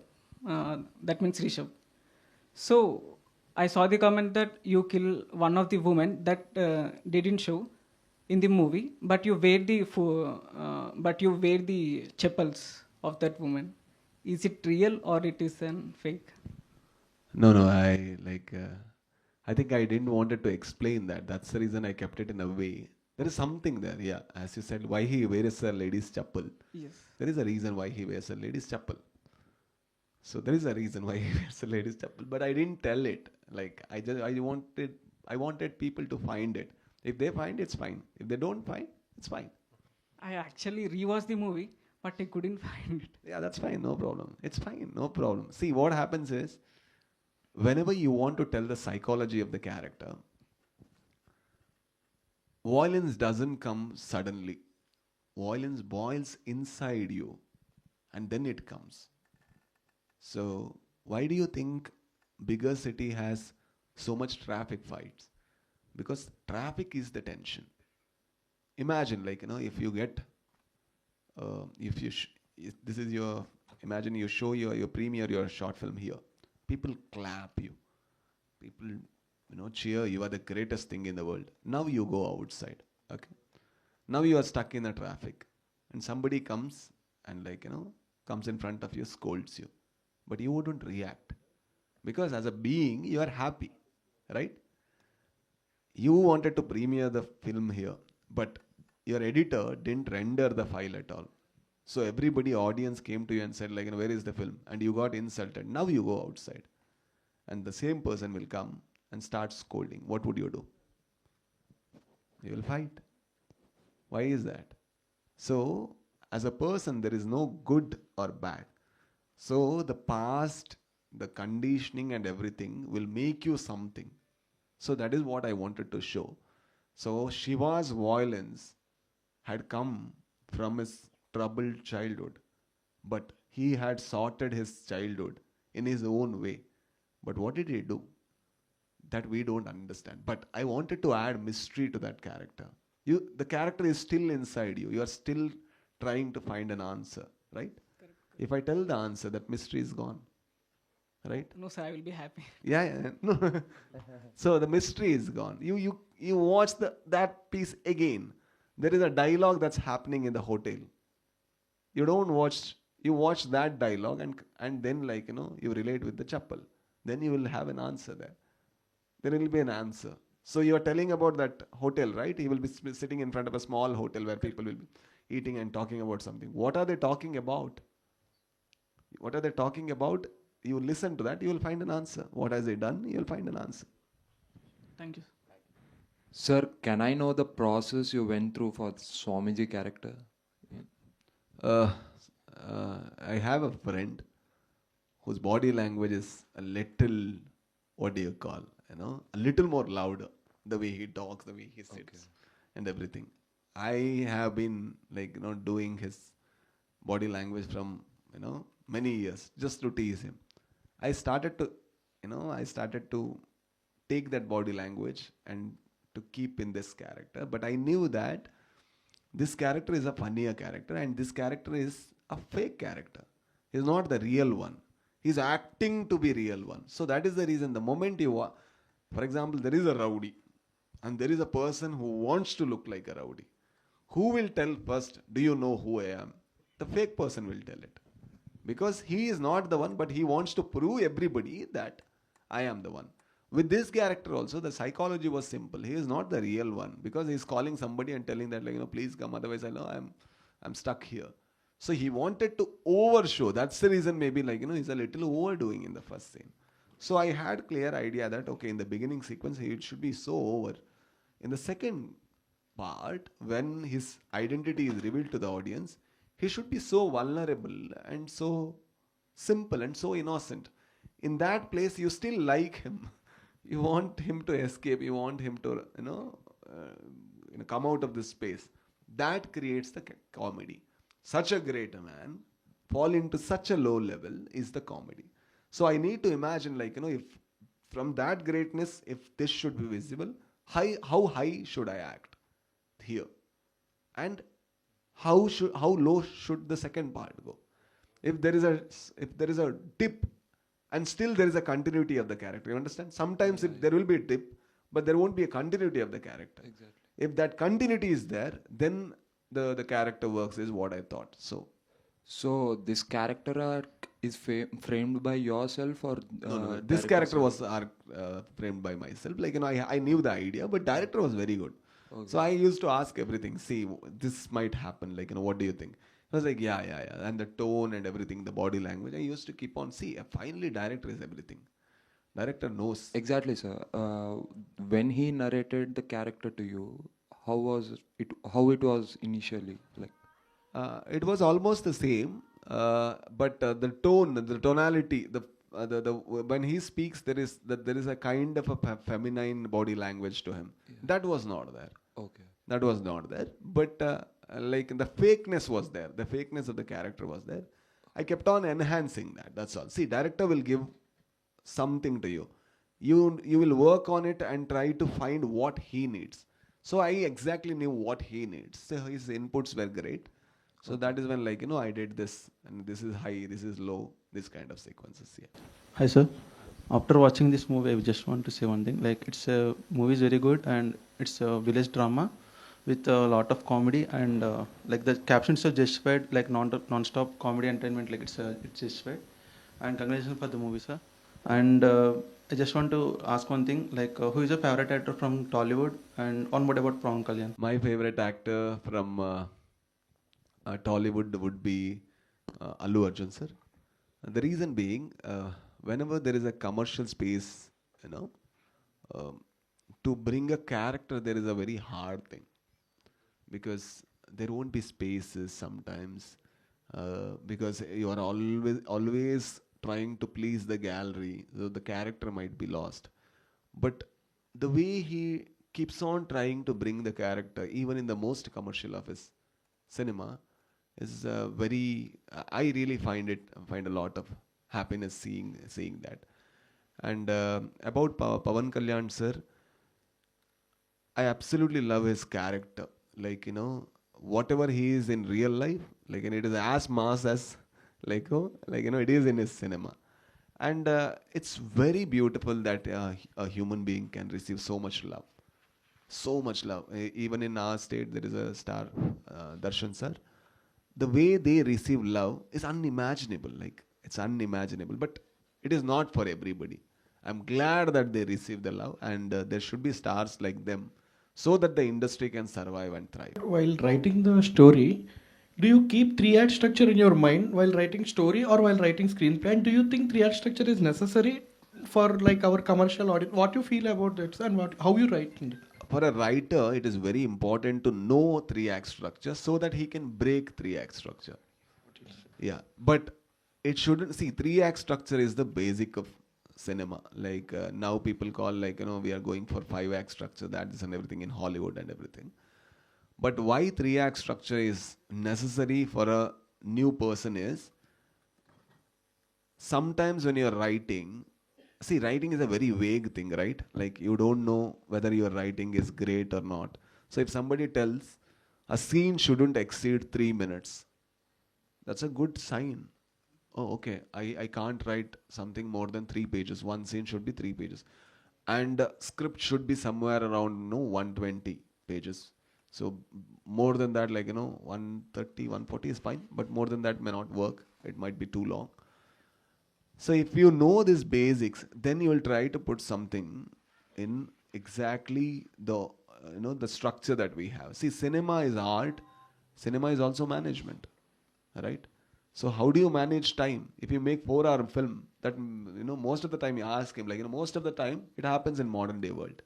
L: So I saw the comment that you kill one of the women that didn't show in the movie, but you wear the chapels of that woman. Is it real or it is an fake?
A: No, I think I didn't wanted to explain that. That's the reason I kept it in a way. There is something there, yeah. As you said, why he wears a lady's chappal.
L: Yes.
A: There is a reason why he wears a lady's chappal. So there is a reason why he wears a lady's chappal. But I didn't tell it. Like I wanted people to find it. If they find it's fine. If they don't find, it's fine.
L: I actually rewatched the movie, but I couldn't find it.
A: Yeah, that's fine, no problem. It's fine, no problem. See, what happens is, whenever you want to tell the psychology of the character, violence doesn't come suddenly. Violence boils inside you, and then it comes. So, why do you think bigger city has so much traffic fights? Because traffic is the tension. Imagine, if you get, this is your, imagine you show your premiere, your short film here. People clap you. People, cheer. You are the greatest thing in the world. Now you go outside. Okay. Now you are stuck in the traffic, and somebody comes and comes in front of you, scolds you, but you wouldn't react because as a being you are happy, right? You wanted to premiere the film here, but your editor didn't render the file at all. So everybody, audience came to you and said where is the film? And you got insulted. Now you go outside and the same person will come and start scolding. What would you do? You will fight. Why is that? So as a person, there is no good or bad. So the past, the conditioning and everything will make you something. So that is what I wanted to show. So Shiva's violence had come from his troubled childhood, but he had sorted his childhood in his own way. But what did he do? That we don't understand. But I wanted to add mystery to that character. The character is still inside you. You are still trying to find an answer, right?
L: Correct.
A: If I tell the answer, that mystery is gone. Right?
L: No, sir, I will be happy.
A: Yeah. No. So the mystery is gone. You watch that piece again. There is a dialogue that's happening in the hotel. You watch that dialogue and then you relate with the chapel. Then you will have an answer there. There will be an answer. So you are telling about that hotel, right? He will be sitting in front of a small hotel where people will be eating and talking about something. What are they talking about? What are they talking about? You listen to that, you will find an answer. What has he done? You will find an answer.
L: Thank you.
J: Sir, can I know the process you went through for the Swamiji character?
A: I have a friend whose body language is a little, what do you call, a little more louder. The way he talks, the way he sits, and everything. I have been doing his body language from many years just to tease him. I started to take that body language and to keep in this character. But I knew that this character is a funnier character and this character is a fake character. He's not the real one. He's acting to be real one. So that is the reason the moment for example, there is a rowdy and there is a person who wants to look like a rowdy. Who will tell first, do you know who I am? The fake person will tell it. Because he is not the one, but he wants to prove everybody that I am the one. With this character also, the psychology was simple. He is not the real one because he is calling somebody and telling that please come, otherwise I know I'm stuck here. So he wanted to overshow. That's the reason maybe he's a little overdoing in the first scene. So I had clear idea that in the beginning sequence it should be so over. In the second part, when his identity is revealed to the audience, he should be so vulnerable and so simple and so innocent. In that place, you still like him. You want him to escape. You want him to, come out of this space. That creates the comedy. Such a great man fall into such a low level is the comedy. So I need to imagine, if from that greatness, if this should be visible, how high should I act here, and how low should the second part go. If there is a dip, and still there is a continuity of the character, you understand? Sometimes if there will be a dip, but there won't be a continuity of the character.
J: Exactly.
A: If that continuity is there, then the character works, is what I thought.
J: So this character arc is framed by yourself, or
A: No. This character was framed by myself. Like, I knew the idea, but director was very good.
J: Okay.
A: So I used to ask everything. See, this might happen. Like, what do you think? I was like, yeah. And the tone and everything, the body language. I used to keep on. See, finally, director is everything. Director knows.
J: Exactly, sir. When he narrated the character to you, how was it? How it was initially like?
A: It was almost the same, but the tone, the tonality, the when he speaks, there is a kind of a feminine body language to him.
J: Yeah.
A: That was not there.
J: Okay.
A: That was not there. But like the fakeness was there. The fakeness of the character was there. I kept on enhancing that. That's all. See, director will give something to you. You will work on it and try to find what he needs. So I exactly knew what he needs. So his inputs were great. So that is when, like, I did this, and this is high, this is low, this kind of sequences. Yeah.
M: Hi sir. After watching this movie, I just want to say one thing. Like, it's a movie is very good, and it's a village drama with a lot of comedy, and like the captions are justified, like non-stop comedy entertainment. Like, it's justified. And congratulations for the movie, sir. And I just want to ask one thing. Like, who is your favorite actor from Tollywood, and one word about Pawan Kalyan?
A: My favorite actor from Tollywood would be Allu Arjun sir. The reason being, whenever there is a commercial space, to bring a character, there is a very hard thing, because there won't be spaces sometimes, because you are always trying to please the gallery, so the character might be lost. But the way he keeps on trying to bring the character, even in the most commercial of his cinema, is very. I really find a lot of happiness seeing that. And about Pawan Kalyan sir, I absolutely love his character. Like, whatever he is in real life, like, and it is as mass as it is in his cinema. And it's very beautiful that a human being can receive so much love. So much love. Even in our state, there is a star, Darshan sir. The way they receive love is unimaginable. Like, it's unimaginable. But it is not for everybody. I'm glad that they receive the love, and there should be stars like them, so that the industry can survive and thrive.
B: While writing the story, do you keep three-act structure in your mind while writing story or while writing screenplay? And do you think three-act structure is necessary for, like, our commercial audience? What you feel about it, and how you write it?
A: For a writer, it is very important to know three-act structure so that he can break three-act structure. Yeah, but it shouldn't. See, three-act structure is the basic of cinema. Like, now people call, like, we are going for 5-act structure, that is, and everything in Hollywood and everything. But why 3-act structure is necessary for a new person is, sometimes when you're writing, see, writing is a very vague thing, right? Like, you don't know whether your writing is great or not. So if somebody tells a scene shouldn't exceed 3 minutes, that's a good sign. Oh, okay, I can't write something more than 3 pages. One scene should be 3 pages. And script should be somewhere around 120 pages. So more than that, like, 130, 140 is fine. But more than that may not work. It might be too long. So if you know these basics, then you will try to put something in exactly the the structure that we have. See, cinema is art. Cinema is also management, right? So how do you manage time? If you make 4-hour film, that most of the time you ask him, like, most of the time it happens in modern day world,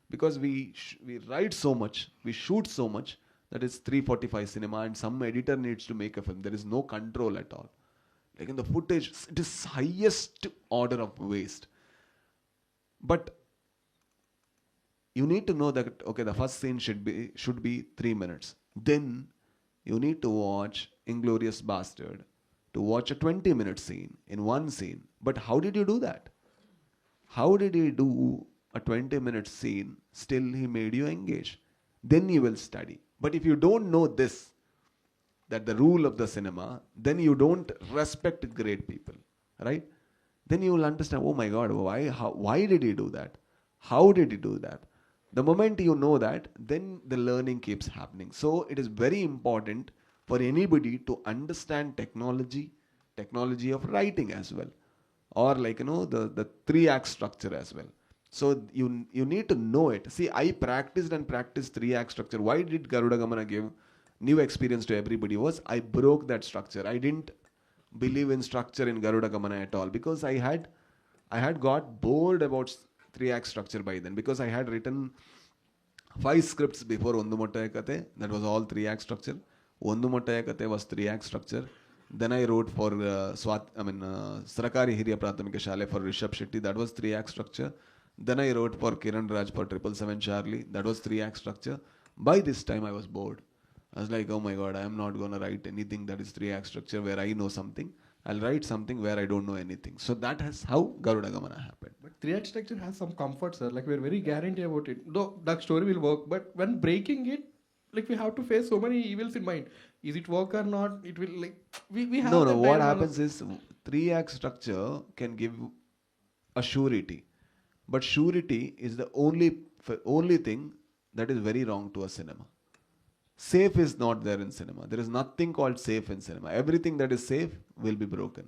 A: because we write so much, we shoot so much, that it's 3:45 cinema, and some editor needs to make a film. There is no control at all. Like, in the footage, it is highest order of waste. But you need to know that, okay, the first scene should be 3 minutes. Then you need to watch Inglorious Bastard to watch a 20-minute scene in one scene. But how did you do that? How did he do a 20-minute scene, still he made you engage. Then you will study. But if you don't know this, that the rule of the cinema, then you don't respect great people, right? Then you will understand, oh my God, why did he do that? How did he do that? The moment you know that, then the learning keeps happening. So it is very important for anybody to understand technology of writing as well, or like the 3-act structure as well. So you need to know it. See, I practiced 3-act structure. Why did Garuda Gamana give new experience to everybody? Was I broke that structure. I didn't believe in structure in Garuda Gamana at all, because I had got bored about 3-act structure by then, because I had written 5 scripts before Ondu Mottaya Kate. That was all 3-act structure. Ondu Mottaya Kate was 3-act structure. Then I wrote for Sarakari Hiriya Prathamika Shale for Rishabh Shetty. That was 3-act structure. Then I wrote for Kiran Raj for 777 Charlie. That was 3-act structure. By this time I was bored. I was like, oh my God, I am not going to write anything that is 3-act structure where I know something. I'll write something where I don't know anything. So that is how Garuda Gamana happened.
B: But 3-act structure has some comfort, sir. Like, we're very guaranteed about it. Though that story will work, but when breaking it, like, we have to face so many evils in mind. Is it work or not? It will, like, we have
A: No. What happens is 3-act structure can give a surety. But surety is the only thing that is very wrong to a cinema. Safe is not there in cinema. There is nothing called safe in cinema. Everything that is safe will be broken.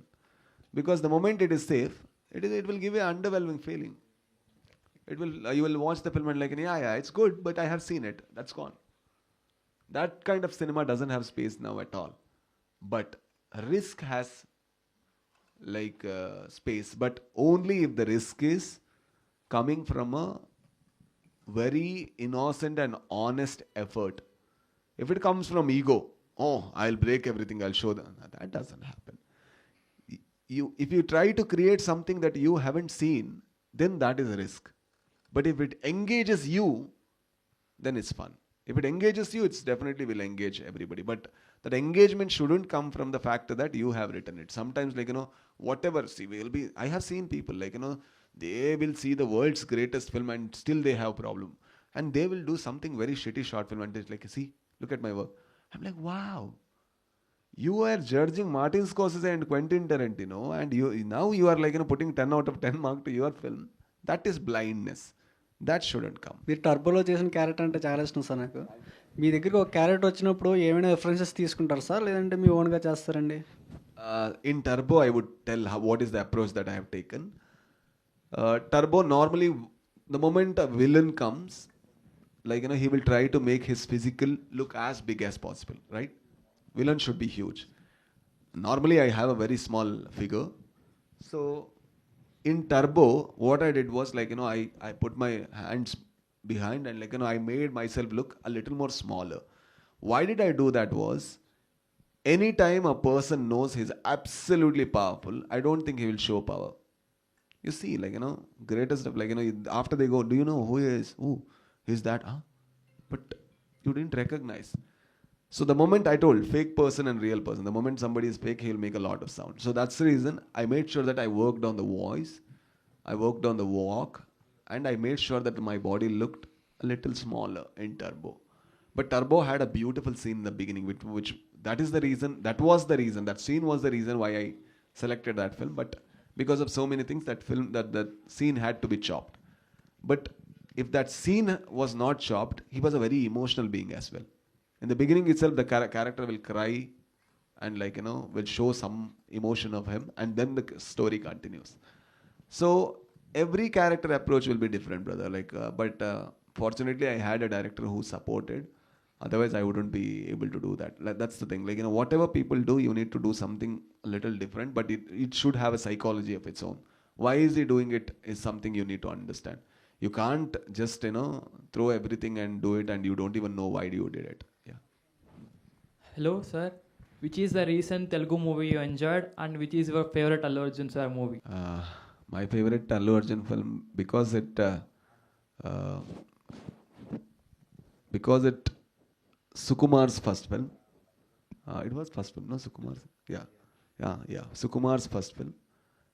A: Because the moment it is safe, it will give you an underwhelming feeling. You will watch the film and like, yeah, it's good, but I have seen it. That's gone. That kind of cinema doesn't have space now at all. But risk has space, but only if the risk is coming from a very innocent and honest effort. If it comes from ego, oh, I'll break everything, I'll show them. That doesn't happen. If you try to create something that you haven't seen, then that is a risk. But if it engages you, then it's fun. If it engages you, it's definitely will engage everybody. But that engagement shouldn't come from the fact that you have written it. Sometimes, whatever, I have seen people, they will see the world's greatest film and still they have problem. And they will do something very shitty short film and they're like, see, look at my work. I'm like, wow. You are judging Martin Scorsese and Quentin Tarantino, and now you are putting 10 out of 10 mark to your film. That is blindness. That shouldn't come.
D: మీరు టర్బోలో చేసిన character అంటే చాలా ఇష్టం sir నాకు. మీ దగ్గరికి ఒక character వచ్చినప్పుడు ఏమైనా రెఫరెన్సెస్ తీసుకుంటారు సార్, లేదంటే మీ ఓన్గా చేస్తారండి?
A: In Turbo, I would tell what is the approach that I have taken. Turbo, normally, the moment a villain comes, he will try to make his physical look as big as possible, right? Villain should be huge. Normally, I have a very small figure. So, in Turbo, what I did was, I put my hands behind and, I made myself look a little more smaller. Why did I do that was, anytime a person knows he's absolutely powerful, I don't think he will show power. You see, greatest of, after they go, do you know who he is? Who is that? Huh? But you didn't recognize. So the moment I told fake person and real person, the moment somebody is fake, he'll make a lot of sound. So that's the reason I made sure that I worked on the voice, I worked on the walk, and I made sure that my body looked a little smaller in Turbo. But Turbo had a beautiful scene in the beginning, which that was the reason, that scene was the reason why I selected that film. But because of so many things, that scene had to be chopped. But if that scene was not chopped, he was a very emotional being as well. In the beginning itself, the character will cry and will show some emotion of him, and then the story continues. So every character approach will be different, brother. But fortunately, I had a director who supported. Otherwise, I wouldn't be able to do that. That's the thing. Whatever people do, you need to do something a little different, but it should have a psychology of its own. Why is he doing it is something you need to understand. You can't just, throw everything and do it, and you don't even know why you did it. Yeah.
F: Hello, sir. Which is the recent Telugu movie you enjoyed, and which is your favorite Allu Arjun sir movie?
A: My favorite Allu Arjun film, because it Sukumar's first film. It was first film, no? Sukumar's. Yeah. Sukumar's first film.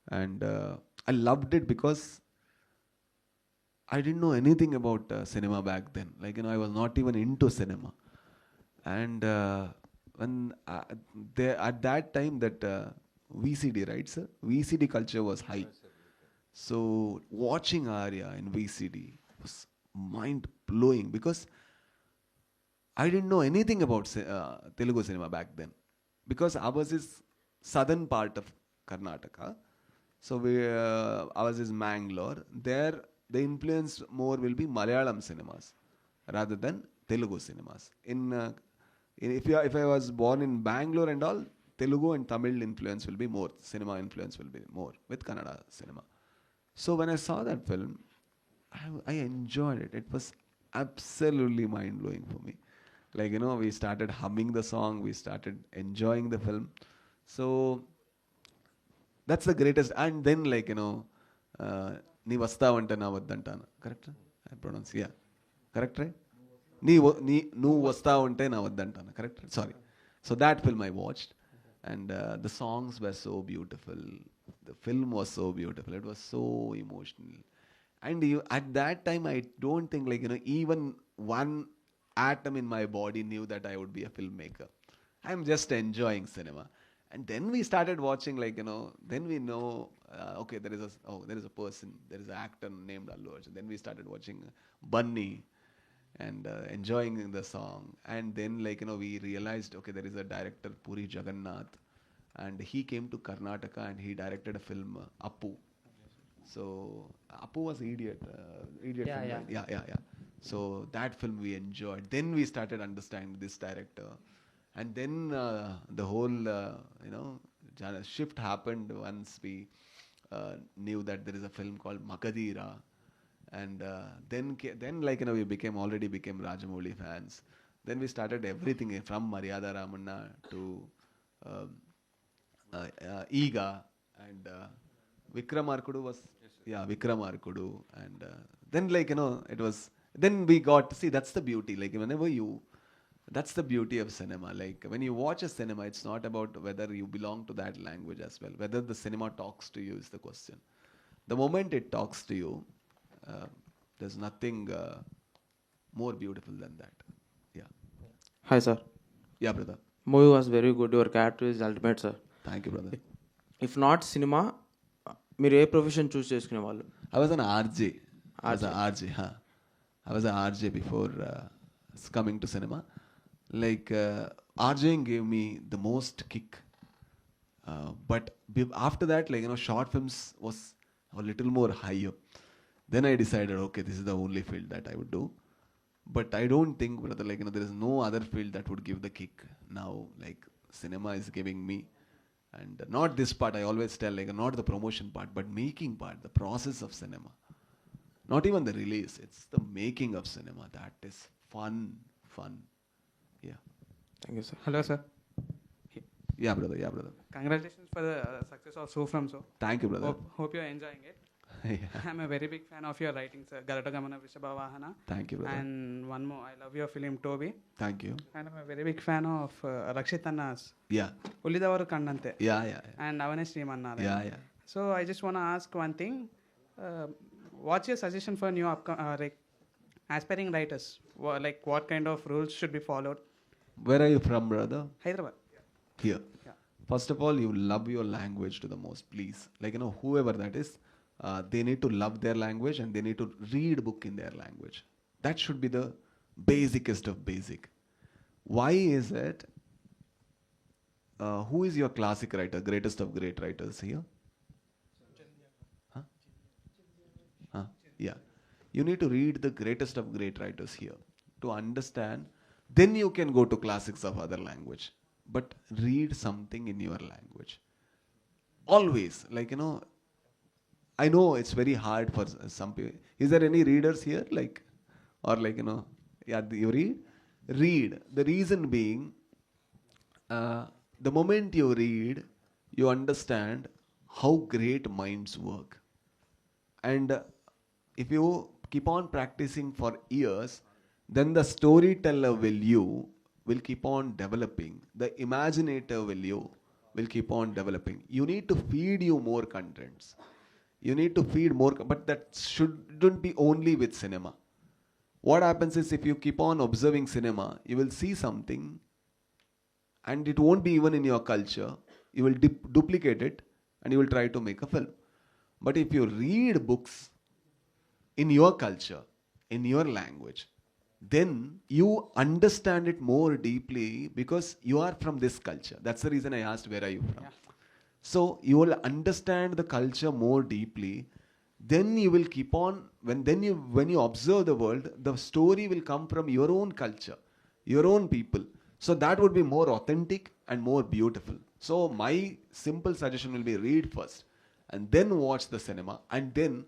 A: And I loved it because I didn't know anything about cinema back then. Like, I was not even into cinema. And when there at that time that VCD, right, sir? VCD culture was high. So watching Arya in VCD was mind blowing because I didn't know anything about Telugu cinema back then because ours is southern part of Karnataka. So ours is Mangalore. There the influence more will be Malayalam cinemas rather than Telugu cinemas. If I was born in Bangalore and all, Telugu and Tamil influence will be more. Cinema influence will be more with Kannada cinema. So when I saw that film, I enjoyed it. It was absolutely mind blowing for me. Like, we started humming the song, we started enjoying the film. So that's the greatest. And then, like, nee vastavante na vaddantana. Correct? I pronounce, yeah. Correct, right? Nu vastavante na vaddantana. Correct? Sorry. So that film I watched. And the songs were so beautiful. The film was so beautiful. It was so emotional. And at that time, I don't think, like, even one atom in my body knew that I would be a filmmaker. I'm just enjoying cinema. And then we started watching, like, then we know, okay, there is a person, there is an actor named Allu Arjun. Then we started watching Bunny and enjoying the song. And then, like, we realized, okay, there is a director, Puri Jagannath. And he came to Karnataka and he directed a film, Appu. So, Appu was Idiot. Idiot
E: Yeah,
A: film,
E: yeah.
A: right? Yeah. So, that film we enjoyed. Then we started understanding this director. And then the whole, shift happened once we knew that there is a film called Makadira. And then like, we already became Rajamouli fans. Then we started everything from Maryada Ramanna to Ega and Vikramarkudu was, Vikramarkudu. And then, like, it was, then we got, see, that's the beauty. Like, that's the beauty of cinema. Like, when you watch a cinema, it's not about whether you belong to that language as well. Whether the cinema talks to you is the question. The moment it talks to you, there's nothing more beautiful than that. Yeah.
N: Hi, sir.
A: Yeah, brother.
N: Movie was very good. Your character is ultimate, sir.
A: Thank you, brother.
N: If not cinema, మీరు ఏ profession చూస్ చేసుకునే వాళ్ళు?
A: I was an RJ. I was an RJ before coming to cinema. Like, RJing gave me the most kick. But after that, like, short films was a little more higher. Then I decided, okay, this is the only field that I would do. But I don't think, brother, like, there is no other field that would give the kick now. Like, cinema is giving me. And not this part, I always tell, like, not the promotion part, but making part, the process of cinema. Not even the release, it's the making of cinema. That is fun. Yeah.
N: Thank you, sir.
O: Hello, sir.
A: Yeah, brother.
O: Congratulations for the success of So From So.
A: Thank you, brother.
O: Hope you're enjoying it.
A: Yeah.
O: I'm a very big fan of your writing, sir. Garadagamana Vishabhavahana.
A: Thank you, brother.
O: And one more, I love your film Toby.
A: Thank you.
O: And I'm a very big fan of Rakshit Anna's
A: Yeah.
O: Ulidavaru Kannante.
A: Yeah.
O: And Avane Srimannaran.
A: Yeah.
O: So I just want to ask one thing. What's your suggestion for new aspiring writers? Like, what kind of rules should be followed?
A: Where are you from, brother?
O: Hyderabad.
A: Here.
O: Yeah.
A: First of all, you love your language to the most, please. Like, whoever that is, they need to love their language and they need to read book in their language. That should be the basicest of basic. Why is it? Who is your classic writer, greatest of great writers here? Huh? Yeah. You need to read the greatest of great writers here to understand. Then you can go to classics of other language. But read something in your language. Always. Like, I know it's very hard for some people. Is there any readers here? Like, or like, yeah, you read? Read. The reason being, the moment you read, you understand how great minds work. And if you keep on practicing for years, then the storyteller will keep on developing. The imaginator will keep on developing. You need to feed you more contents. You need to feed more, but that shouldn't be only with cinema. What happens is if you keep on observing cinema, you will see something and it won't be even in your culture. You will duplicate it and you will try to make a film. But if you read books in your culture, in your language, then you understand it more deeply because you are from this culture. That's the reason I asked, where are you from? So you will understand the culture more deeply. Then you will keep on, when you observe the world, the story will come from your own culture, your own people. So that would be more authentic and more beautiful. So my simple suggestion will be, read first and then watch the cinema. And then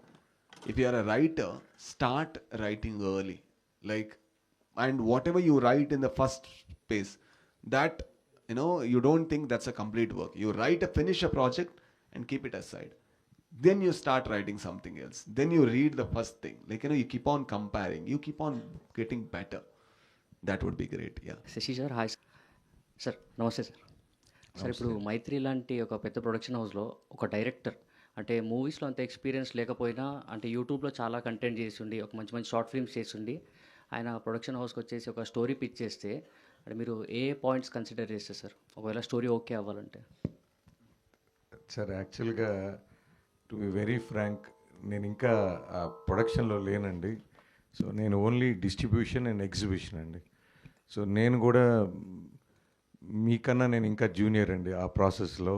A: if you are a writer, start writing early. And whatever you write in the first space, that, you don't think that's a complete work. You finish a project and keep it aside. Then you start writing something else. Then you read the first thing. You keep on comparing. You keep on getting better. That would be great. Yeah.
E: Shashi sir, hi sir. నమస్తే sir. Sir, ఇప్పుడు మైత్రి లాంటి ఒక పెద్ద production హౌస్లో ఒక director, అంటే మూవీస్లో అంత ఎక్స్పీరియన్స్ లేకపోయినా, అంటే యూట్యూబ్లో చాలా కంటెంట్ చేసి ఉండి, ఒక మంచి మంచి షార్ట్ ఫిల్మ్స్ చేసి ఉండి, ఆయన ప్రొడక్షన్ హౌస్కి వచ్చేసి ఒక స్టోరీ పిచ్ చేస్తే, అంటే మీరు ఏ పాయింట్స్ కన్సిడర్ చేస్తారు సార్, ఒకవేళ స్టోరీ ఓకే అవ్వాలంటే?
I: సార్, యాక్చువల్గా టు బి వెరీ ఫ్రాంక్, నేను ఇంకా ప్రొడక్షన్లో లేనండి. సో నేను ఓన్లీ డిస్ట్రిబ్యూషన్ అండ్ ఎగ్జిబిషన్ అండి. సో నేను కూడా మీకన్నా నేను ఇంకా జూనియర్ అండి ఆ ప్రాసెస్లో.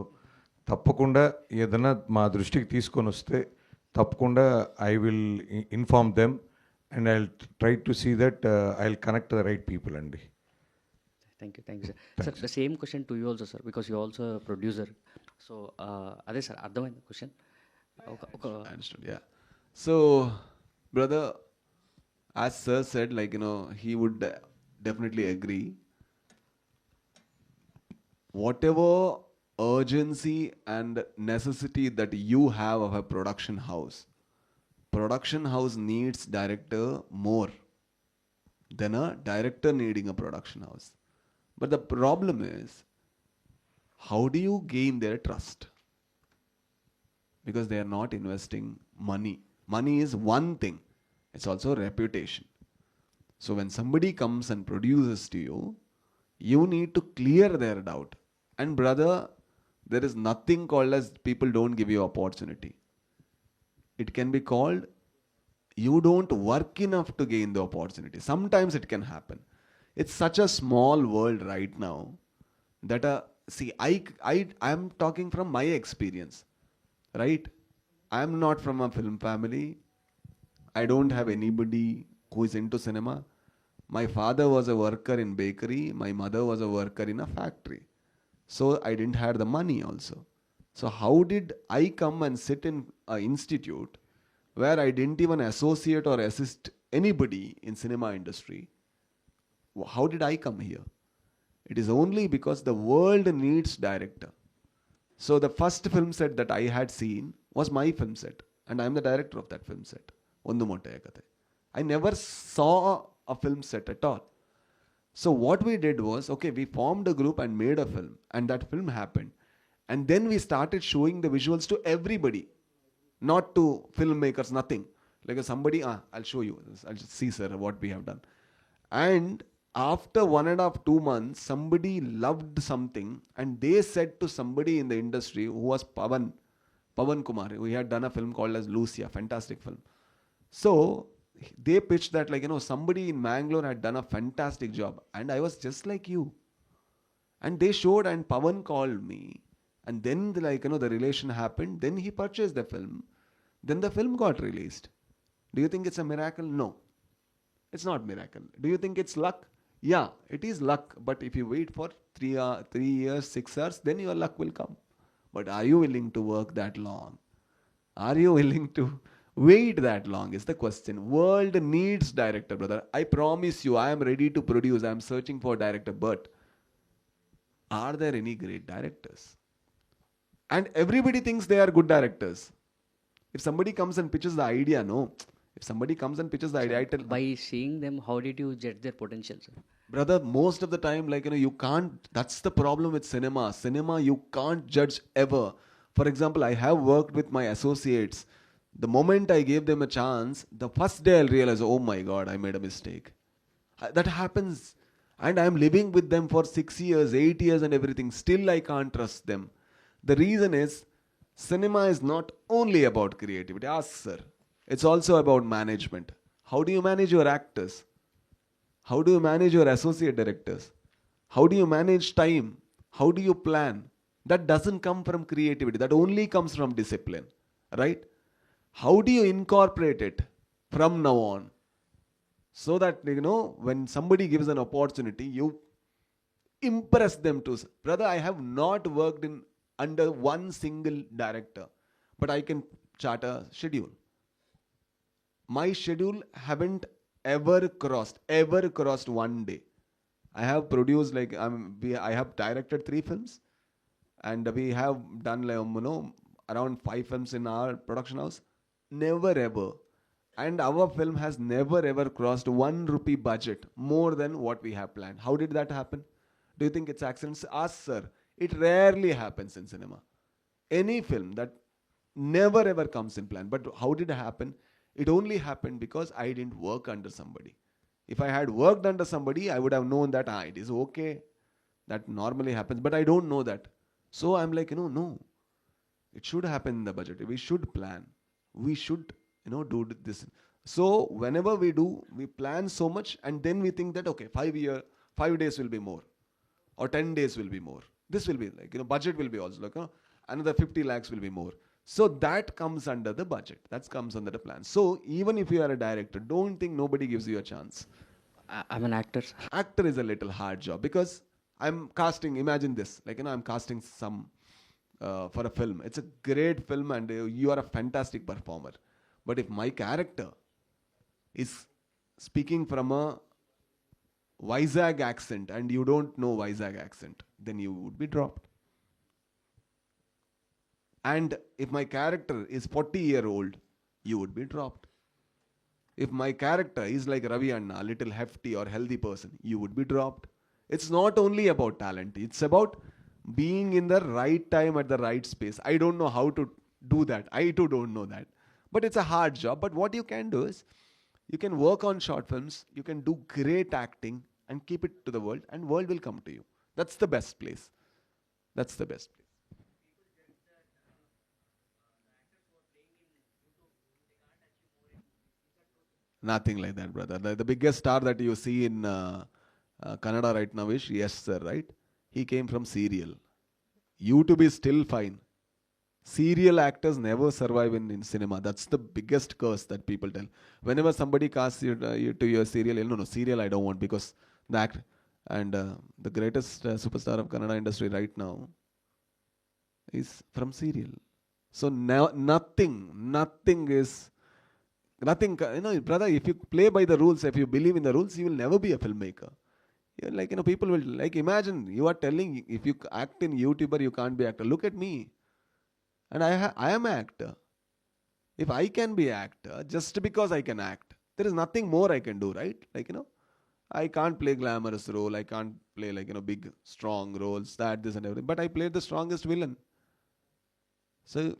I: తప్పకుండా ఏదైనా మా దృష్టికి తీసుకొని వస్తే తప్పకుండా I will inform them and I will try to see that I will connect the right people అండి.
E: Thank you sir. Sir, the same question to you also sir, because you also producer. So అదే సార్, అర్థమైంది question.
A: So, brother, as sir said, he would definitely agree. Whatever urgency and necessity that you have of a production house needs director more than a director needing a production house. But the problem is, how do you gain their trust? Because they are not investing money. Money is one thing. It's also reputation. So when somebody comes and produces to you, you need to clear their doubt. And brother, there is nothing called as people don't give you opportunity. It can be called you don't work enough to gain the opportunity. Sometimes it can happen. It's such a small world right now that I'm talking from my experience. Right? I'm not from a film family. I don't have anybody who is into cinema. My father was a worker in bakery. My mother was a worker in a factory. So I didn't have the money also. So how did I come and sit in an institute where I didn't even associate or assist anybody in cinema industry? How did I come here? It is only because the world needs director. So the first film set that I had seen was my film set, and I am the director of that film set. Ondu Mottaya Kathe. I never saw a film set at all. So what we did was, okay, we formed a group and made a film, and that film happened. And then we started showing the visuals to everybody, not to filmmakers, nothing. Like somebody, I'll show you. I'll just see, sir, what we have done. And after 1.5, 2 months, somebody loved something and they said to somebody in the industry who was Pavan Kumar. We had done a film called as Lucia, fantastic film. So they pitched that somebody in Mangalore had done a fantastic job and I was just like you. And they showed and Pavan called me and then the relation happened. Then he purchased the film. Then the film got released. Do you think it's a miracle? No. It's not miracle. Do you think it's luck? Yeah, it is luck. But if you wait for 3 years, 6 years, then your luck will come. But are you willing to work that long? Are you willing to wait that long is the question. World needs director, brother. I promise you, I am ready to produce. I am searching for director. But are there any great directors? And everybody thinks they are good directors. If somebody comes and pitches the idea, no. If somebody comes and pitches the idea, I tell...
E: By seeing them, how did you judge their potential, sir?
A: Brother, most of the time, you can't... That's the problem with cinema. Cinema, you can't judge ever. For example, I have worked with my associates. The moment I gave them a chance, the first day I'll realize, oh my God, I made a mistake. That happens. And I'm living with them for 6 years, 8 years and everything. Still I can't trust them. The reason is, cinema is not only about creativity. Ask sir. It's also about management. How do you manage your actors? How do you manage your associate directors? How do you manage time? How do you plan? That doesn't come from creativity. That only comes from discipline. Right? How do you incorporate it from now on? So that, when somebody gives an opportunity, you impress them to, brother, I have not worked under one single director, but I can chart a schedule. My schedule haven't ever crossed one day. I have produced I have directed 3 films, and we have done around 5 films in our production house. Never ever. And our film has never ever crossed 1 rupee budget more than what we have planned. How did that happen? Do you think it's accidents? Ask sir. It rarely happens in cinema. Any film that never ever comes in plan. But how did it happen? It only happened because I didn't work under somebody. If I had worked under somebody, I would have known that it is okay. That normally happens. But I don't know that. So I'm like, no. It should happen in the budget. We should plan. We should, do this. So whenever we do, we plan so much and then we think that, okay, 5 days will be more. Or 10 days will be more. This will be budget will be also another 50 lakhs will be more. So that comes under the budget. That comes under the plan. So even if you are a director, don't think nobody gives you a chance.
E: I'm an actor.
A: Actor is a little hard job because I'm casting, imagine this, I'm casting some for a film. It's a great film and you are a fantastic performer. But if my character is speaking from a Vizag accent and you don't know Vizag accent, then you would be dropped. And if my character is 40-year-old, you would be dropped. If my character is like Ravi Anna, a little hefty or healthy person, you would be dropped. It's not only about talent. It's about being in the right time at the right space. I don't know how to do that. I too don't know that. But it's a hard job. But what you can do is, you can work on short films, you can do great acting and keep it to the world, and world will come to you. That's the best place. That's the best place. Nothing like that, brother. The biggest star that you see in Kannada right now is Yes Sir, right? He came from serial. YouTube is still fine. Serial actors never survive in cinema. That's the biggest curse that people tell. Whenever somebody casts you to your serial, no, serial I don't want because the act and the greatest superstar of Kannada industry right now is from serial. So now nothing is. Nothing, brother, if you play by the rules, if you believe in the rules, you will never be a filmmaker. You're people will, imagine, you are telling, if you act in YouTuber, you can't be actor. Look at me. And I am an actor. If I can be an actor, just because I can act, there is nothing more I can do, right? I can't play glamorous role. I can't play, big, strong roles, this and everything. But I played the strongest villain. So,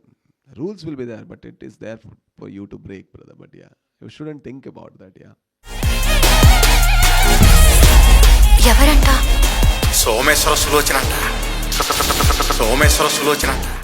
A: rules will be there, but it is there for you to break, brother. But yeah, you shouldn't think about that, yeah.
P: ఎవరంట? సోమేశ్వర సులోచన.